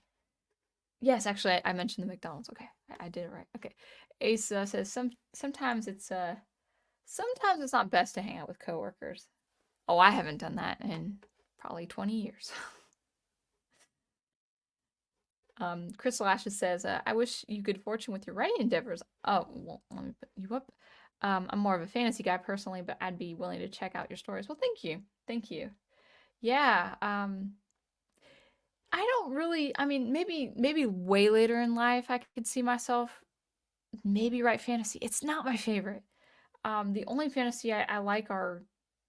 yes, actually, I mentioned the McDonald's. Okay, I did it right. Okay, Ace says sometimes it's not best to hang out with coworkers. Oh, I haven't done that in probably 20 years. Crystal Ashes says, I wish you good fortune with your writing endeavors. Oh, well, let me put you up. I'm more of a fantasy guy personally, but I'd be willing to check out your stories. Well, thank you. Thank you. Yeah, I don't really, I mean, maybe way later in life I could see myself maybe write fantasy. It's not my favorite. The only fantasy I like are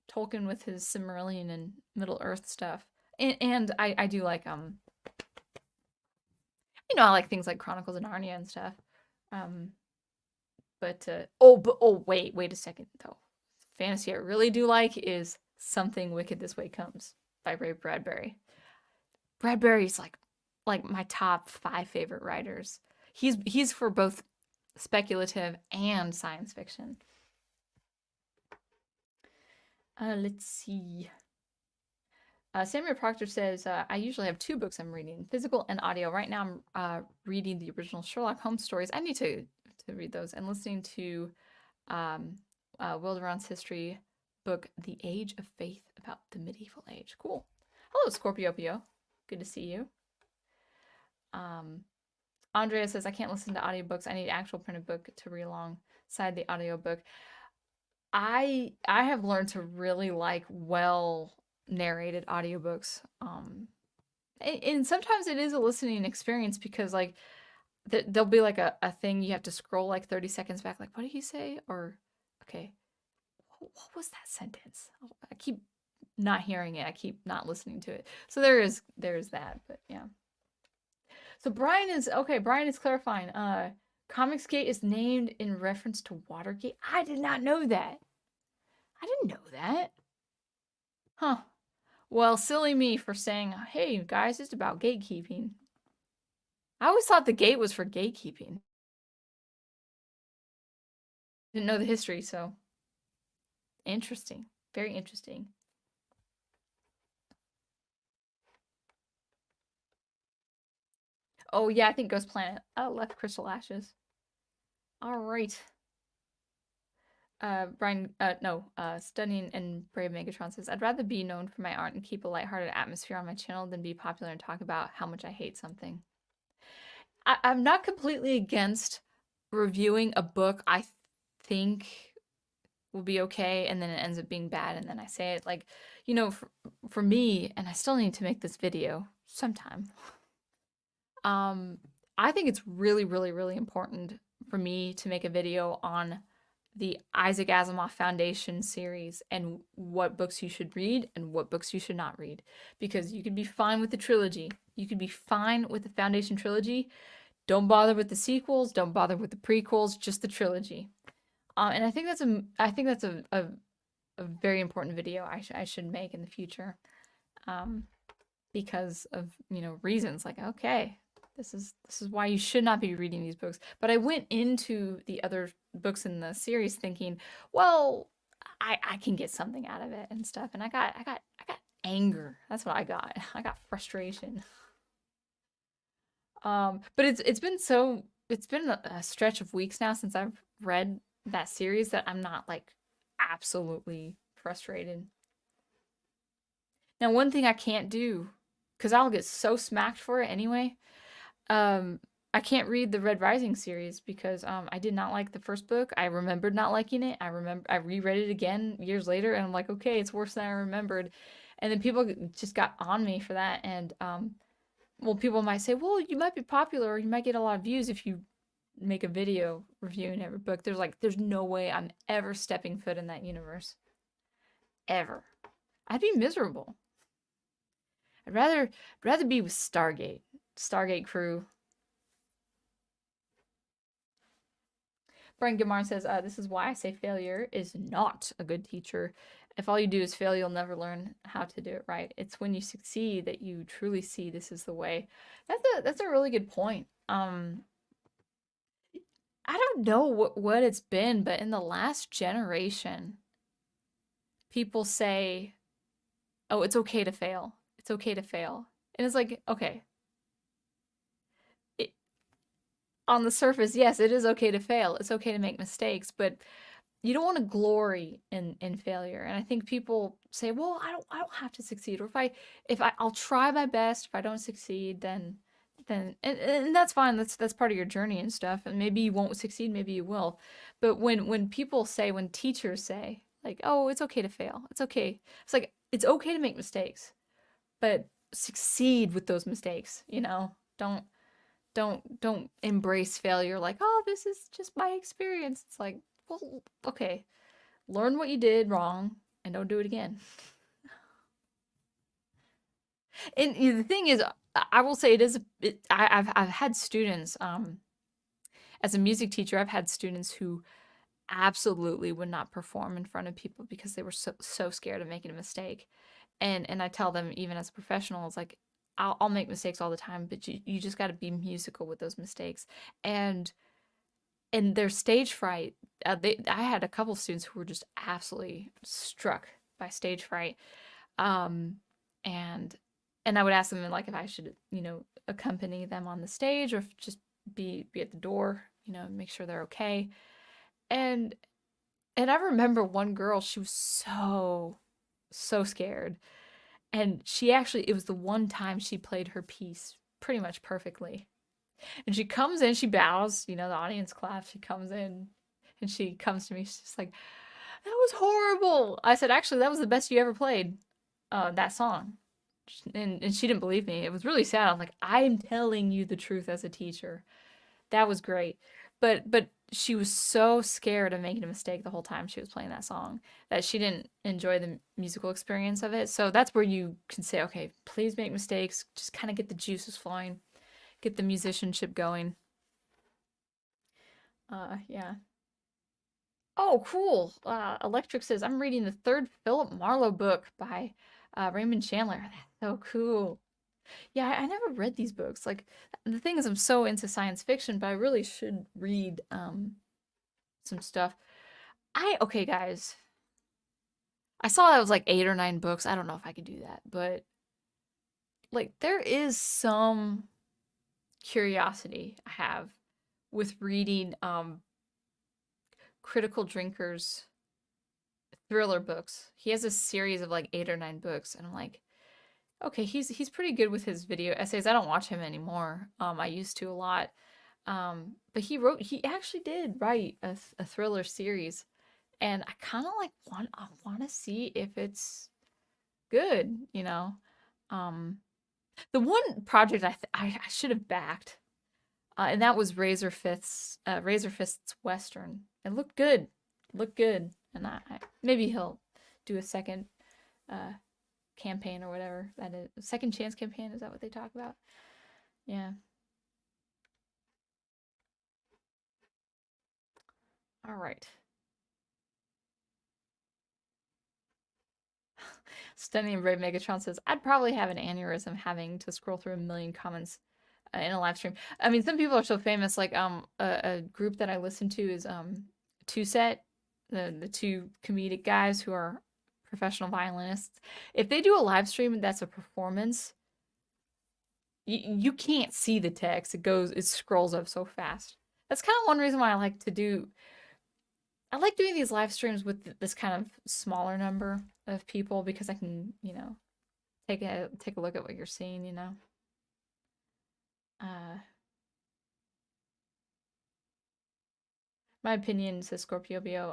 Tolkien with his Silmarillion and Middle Earth stuff. And I do like I like things like Chronicles of Narnia and stuff. Um wait a second though. Fantasy I really do like is Something Wicked This Way Comes by Ray Bradbury. Bradbury's like my top 5 favorite writers. He's for both speculative and science fiction. Let's see. Samuel Proctor says, I usually have 2 books I'm reading, physical and audio. Right now I'm reading the original Sherlock Holmes stories. I need to read those, and listening to Will Durant's history book, The Age of Faith, about the medieval age. Cool. Hello, Scorpiopio. Good to see you. Andrea says, I can't listen to audiobooks. I need actual printed book to read alongside the audiobook. I have learned to really like well narrated audiobooks. And sometimes it is a listening experience because like there'll be like a thing you have to scroll like 30 seconds back, like, what did he say? Or, okay, what was that sentence? I keep not hearing it. I keep not listening to it. So there's that, but yeah. So Brian is clarifying. Comicsgate is named in reference to Watergate. I did not know that. I didn't know that. Huh. Well, silly me for saying, hey guys, it's about gatekeeping. I always thought the gate was for gatekeeping. Didn't know the history, so interesting. Very interesting. Oh yeah, I think Ghost Planet. Left Crystal Ashes. All right. Brian, Studying and Brave Megatron says, I'd rather be known for my art and keep a lighthearted atmosphere on my channel than be popular and talk about how much I hate something. I'm not completely against reviewing a book I think will be okay, and then it ends up being bad, and then I say it. Like, for me, and I still need to make this video sometime. Um, I think it's really, really, really important for me to make a video on the Isaac Asimov Foundation series and what books you should read and what books you should not read. Because you could be fine with the trilogy. You could be fine with the Foundation trilogy. Don't bother with the sequels. Don't bother with the prequels. Just the trilogy. And I think that's a very important video I should make in the future. Um, because of, reasons like, okay, this is why you should not be reading these books. But I went into the other books in the series thinking, well, I can get something out of it and stuff. And I got anger. That's what I got. I got frustration. But it's been a stretch of weeks now since I've read that series that I'm not like absolutely frustrated. Now, one thing I can't do, because I'll get so smacked for it anyway, I can't read the Red Rising series because I did not like the first book. I remembered not liking it. I reread it again years later, and I'm like, okay, it's worse than I remembered. And then people just got on me for that, and well, people might say, well, you might be popular or you might get a lot of views if you make a video reviewing every book. There's no way I'm ever stepping foot in that universe. Ever. I'd be miserable. I'd rather be with Stargate crew. Brian Gilmarn says, this is why I say failure is not a good teacher. If all you do is fail, you'll never learn how to do it right. It's when you succeed that you truly see this is the way. That's a really good point. I don't know what it's been, but in the last generation, people say, oh, it's okay to fail. It's okay to fail. And it's like, okay. On the surface, yes, it is okay to fail. It's okay to make mistakes, but you don't want to glory in failure. And I think people say, well, I don't have to succeed. Or I'll try my best. If I don't succeed, then and that's fine. That's part of your journey and stuff. And maybe you won't succeed, maybe you will. But when teachers say, like, oh, it's okay to fail. It's okay. It's like it's okay to make mistakes, but succeed with those mistakes, don't embrace failure like, oh, this is just my experience. It's like, well, okay, learn what you did wrong and don't do it again. And the thing is, I will say I've had students, as a music teacher, I've had students who absolutely would not perform in front of people because they were so scared of making a mistake. And I tell them, even as a professional, it's like, I'll make mistakes all the time, but you just got to be musical with those mistakes. And their stage fright, I had a couple students who were just absolutely struck by stage fright. And I would ask them, like, if I should, accompany them on the stage or just be at the door, make sure they're okay. And I remember one girl, she was so scared. And it was the one time she played her piece pretty much perfectly. And she comes in, she bows, the audience claps. She comes in and she comes to me. She's just like, that was horrible. I said, actually, that was the best you ever played, that song. And she didn't believe me. It was really sad. I'm like, I'm telling you the truth as a teacher. That was great. But she was so scared of making a mistake the whole time she was playing that song that she didn't enjoy the musical experience of it. So that's where you can say, okay, please make mistakes. Just kind of get the juices flowing, get the musicianship going. Yeah. Oh, cool. Electric says, I'm reading the third Philip Marlowe book by Raymond Chandler. That's so cool. Yeah, I never read these books. Like, the thing is, I'm so into science fiction, but I really should read some stuff. Okay, guys. I saw that was like 8 or 9 books. I don't know if I could do that, but like there is some curiosity I have with reading Critical Drinker's thriller books. He has a series of like 8 or 9 books, and I'm like, okay, he's pretty good with his video essays. I don't watch him anymore. I used to a lot. But he actually did write a thriller series, and I kind of like want to see if it's good, you know. Um, the one project I should have backed, and that was Razor Fist's Western. It looked good, and maybe he'll do a second uh campaign or whatever that is. Second chance campaign, is that what they talk about? Yeah. All right. Stunning and Brave Megatron says, I'd probably have an aneurysm having to scroll through a million comments in a live stream. I mean, some people are so famous. Like a group that I listen to is Two Set, the two comedic guys who are professional violinists. If they do a live stream that's a performance, you can't see the text. It scrolls up so fast. That's kind of one reason why I like doing these live streams with this kind of smaller number of people because I can, take a look at what you're seeing, you know. Uh, my opinion, says Scorpio Bio,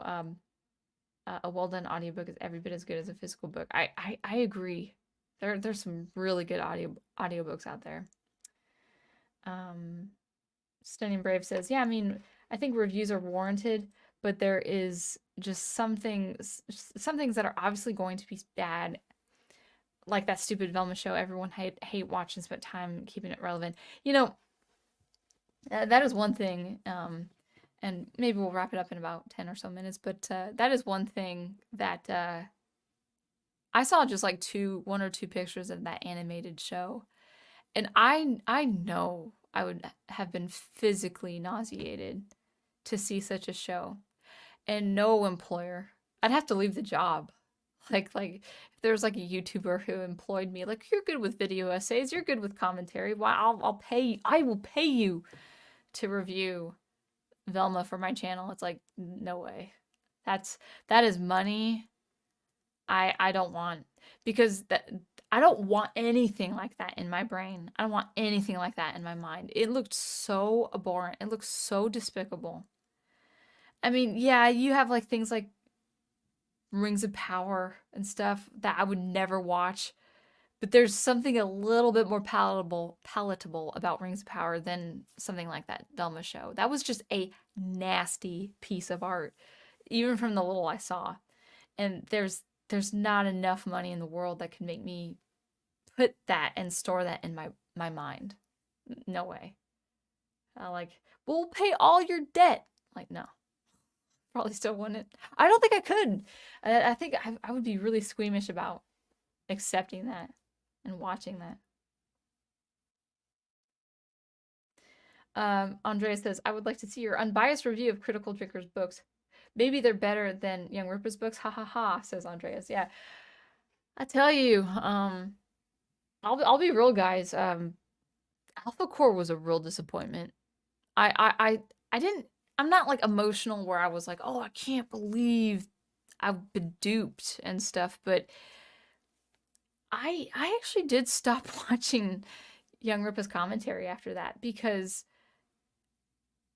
a well done audiobook is every bit as good as a physical book. I agree. There's some really good audiobooks out there. Stunning Brave says, yeah, I mean, I think reviews are warranted, but there is just some things that are obviously going to be bad, like that stupid Velma show everyone hate watch and spent time keeping it relevant. You know, that is one thing. And maybe we'll wrap it up in about 10 or so minutes, but that is one thing that I saw just like one or two pictures of that animated show, and I know I would have been physically nauseated to see such a show, and no employer. I'd have to leave the job. Like if there was like a YouTuber who employed me, like you're good with video essays, you're good with commentary. Why I'll pay you. I will pay you to review Velma for my channel. It's like no way. That is money I don't want, because I don't want anything like that in my brain. I don't want anything like that in my mind. It looked so abhorrent. It looked so despicable. I mean, yeah, you have like things like Rings of Power and stuff that I would never watch, but there's something a little bit more palatable about Rings of Power than something like that Velma show. That was just a nasty piece of art, even from the little I saw. And there's not enough money in the world that can make me put that and store that in my mind. No way. Like, we'll pay all your debt. Like, no. Probably still wouldn't. I don't think I could. I think I would be really squeamish about accepting that and watching that. Andrea says, I would like to see your unbiased review of Critical Drinker's books. Maybe they're better than Young Rippers books. Ha ha ha, says Andreas. Yeah. I tell you, I'll be real, guys. Alpha Core was a real disappointment. I didn't. I'm not like emotional where I was like, oh, I can't believe I've been duped and stuff. But I actually did stop watching Young Ripa's commentary after that, because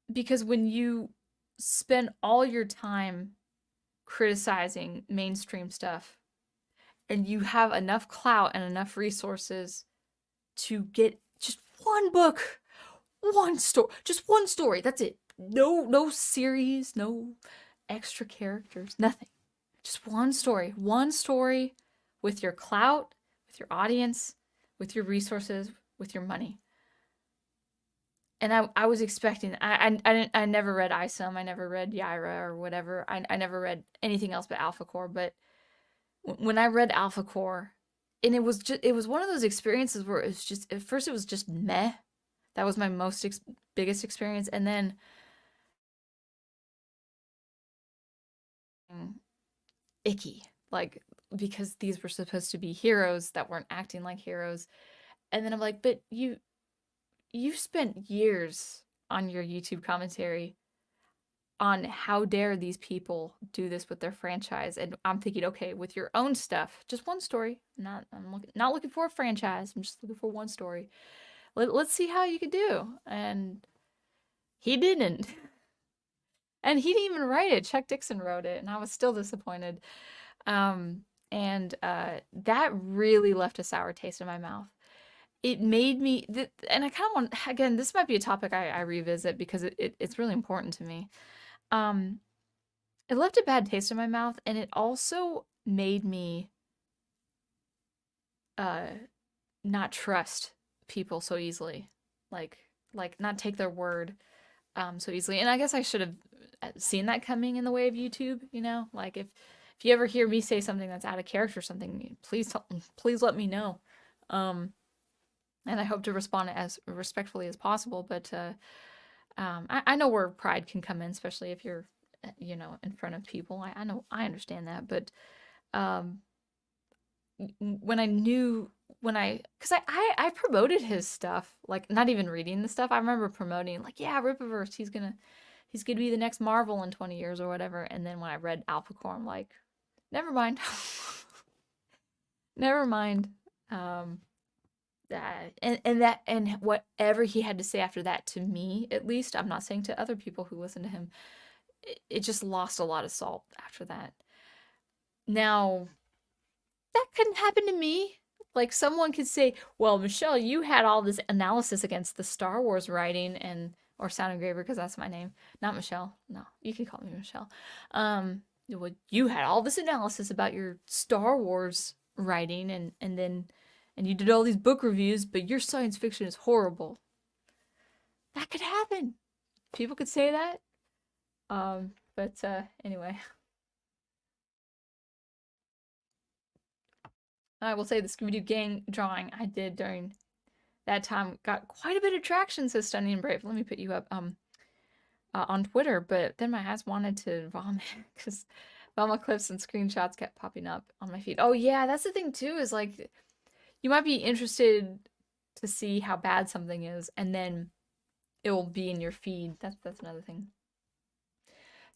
when you spend all your time criticizing mainstream stuff and you have enough clout and enough resources to get just one book, just one story, that's it. No series, no extra characters, nothing. Just one story with your clout, with your audience, with your resources, with your money. And I was expecting, I never read ISOM, I never read Yaira or whatever. I never read anything else but Alpha Core, but when I read Alpha Core, and it was one of those experiences where it was just, at first it was just meh. That was my biggest experience, and then icky, like, because these were supposed to be heroes that weren't acting like heroes. And then I'm like, but you've spent years on your YouTube commentary on how dare these people do this with their franchise. And I'm thinking, okay, with your own stuff, just one story. I'm not looking for a franchise. I'm just looking for one story. Let's see how you could do. And He didn't. And he didn't even write it. Chuck Dixon wrote it, and I was still disappointed. And that really left a sour taste in my mouth. It made me, and I kind of want, again, this might be a topic I revisit because it's really important to me. Um, it left a bad taste in my mouth, and it also made me uh, not trust people so easily, like not take their word so easily. And I guess I should have seen that coming in the way of YouTube. Like if you ever hear me say something that's out of character or something, please let me know. And I hope to respond as respectfully as possible. But I know where pride can come in, especially if you're, in front of people. I know, I understand that. But um, when I knew, because I promoted his stuff, like not even reading the stuff. I remember promoting, like, yeah, Rippaverse, he's gonna be the next Marvel in 20 years or whatever. And then when I read Alpha Core, I'm like, never mind. Never mind. That and whatever he had to say after that, to me at least, I'm not saying to other people who listen to him, it just lost a lot of salt after that. Now, that couldn't happen to me. Like, someone could say, well, Michelle, you had all this analysis against the Star Wars writing, or Sound Engraver, because that's my name. Not Michelle. No, you can call me Michelle. Well, you had all this analysis about your Star Wars writing, and you did all these book reviews, but your science fiction is horrible. That could happen. People could say that. But anyway. I will say the Scooby-Doo gang drawing I did during that time got quite a bit of traction, says Stunning and Brave. Let me put you up on Twitter, but then my ass wanted to vomit because Velma clips and screenshots kept popping up on my feed. Oh yeah, that's the thing too, is like, you might be interested to see how bad something is, and then it will be in your feed. That's another thing.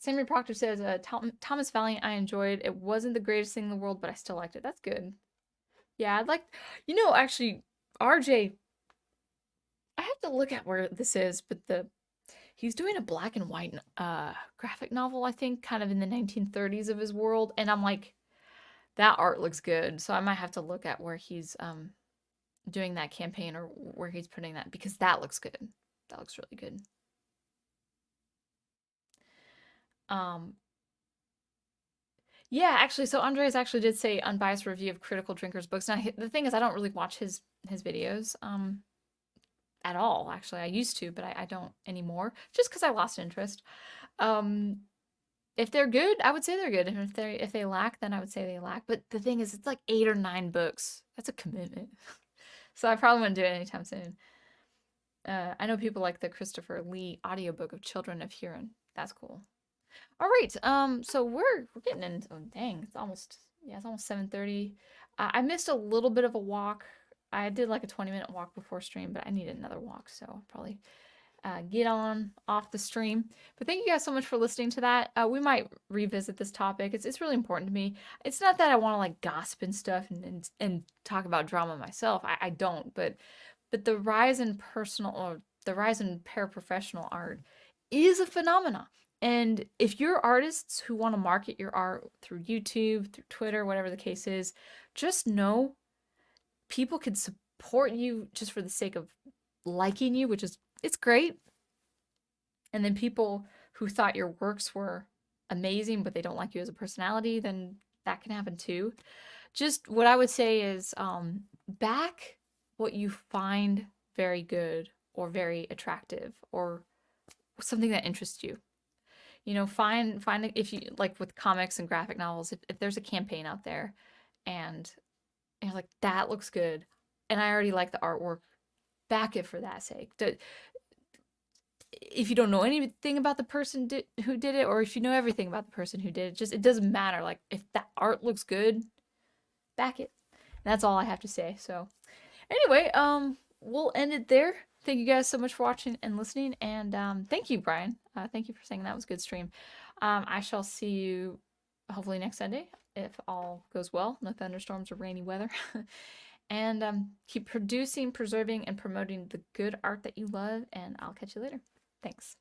Samuel Proctor says, Thomas Valiant I enjoyed. It wasn't the greatest thing in the world, but I still liked it. That's good. Yeah, I'd like, actually, RJ, I have to look at where this is, but he's doing a black and white graphic novel, I think, kind of in the 1930s of his world, and I'm like, that art looks good, so I might have to look at where he's doing that campaign, or where he's putting that, because that looks good. That looks really good. Yeah, actually, so Andres actually did say unbiased review of Critical Drinkers books. Now, the thing is, I don't really watch his videos at all. Actually, I used to, but I don't anymore, just because I lost interest. If they're good, I would say they're good, and if they lack, then I would say they lack. But the thing is, it's like 8 or 9 books. That's a commitment. So I probably wouldn't do it anytime soon. I know people like the Christopher Lee audiobook of Children of Huron. That's cool. All right, so we're getting into, oh, dang, it's almost 7:30. I missed a little bit of a walk. I did like a 20-minute walk before stream, but I need another walk, so I'll probably get on off the stream. But thank you guys so much for listening to that. We might revisit this topic. It's really important to me. It's not that I want to like gossip and stuff and talk about drama myself. I don't, but the rise in personal, or the rise in paraprofessional art is a phenomena. And if you're artists who want to market your art through YouTube, through Twitter, whatever the case is, just know people could support you just for the sake of liking you, which is, it's great. And then people who thought your works were amazing, but they don't like you as a personality, then that can happen too. Just what I would say is, back what you find very good or very attractive, or something that interests you. Find if you like with comics and graphic novels, if there's a campaign out there and you're like, that looks good, and I already like the artwork, back it for that sake. If you don't know anything about the person who did it, or if you know everything about the person who did it, it doesn't matter. Like, if that art looks good, back it. That's all I have to say. So anyway, we'll end it there. Thank you guys so much for watching and listening, and thank you, Brian. Thank you for saying that was a good stream. I shall see you hopefully next Sunday, if all goes well, no thunderstorms or rainy weather. And keep producing, preserving, and promoting the good art that you love, and I'll catch you later. Thanks.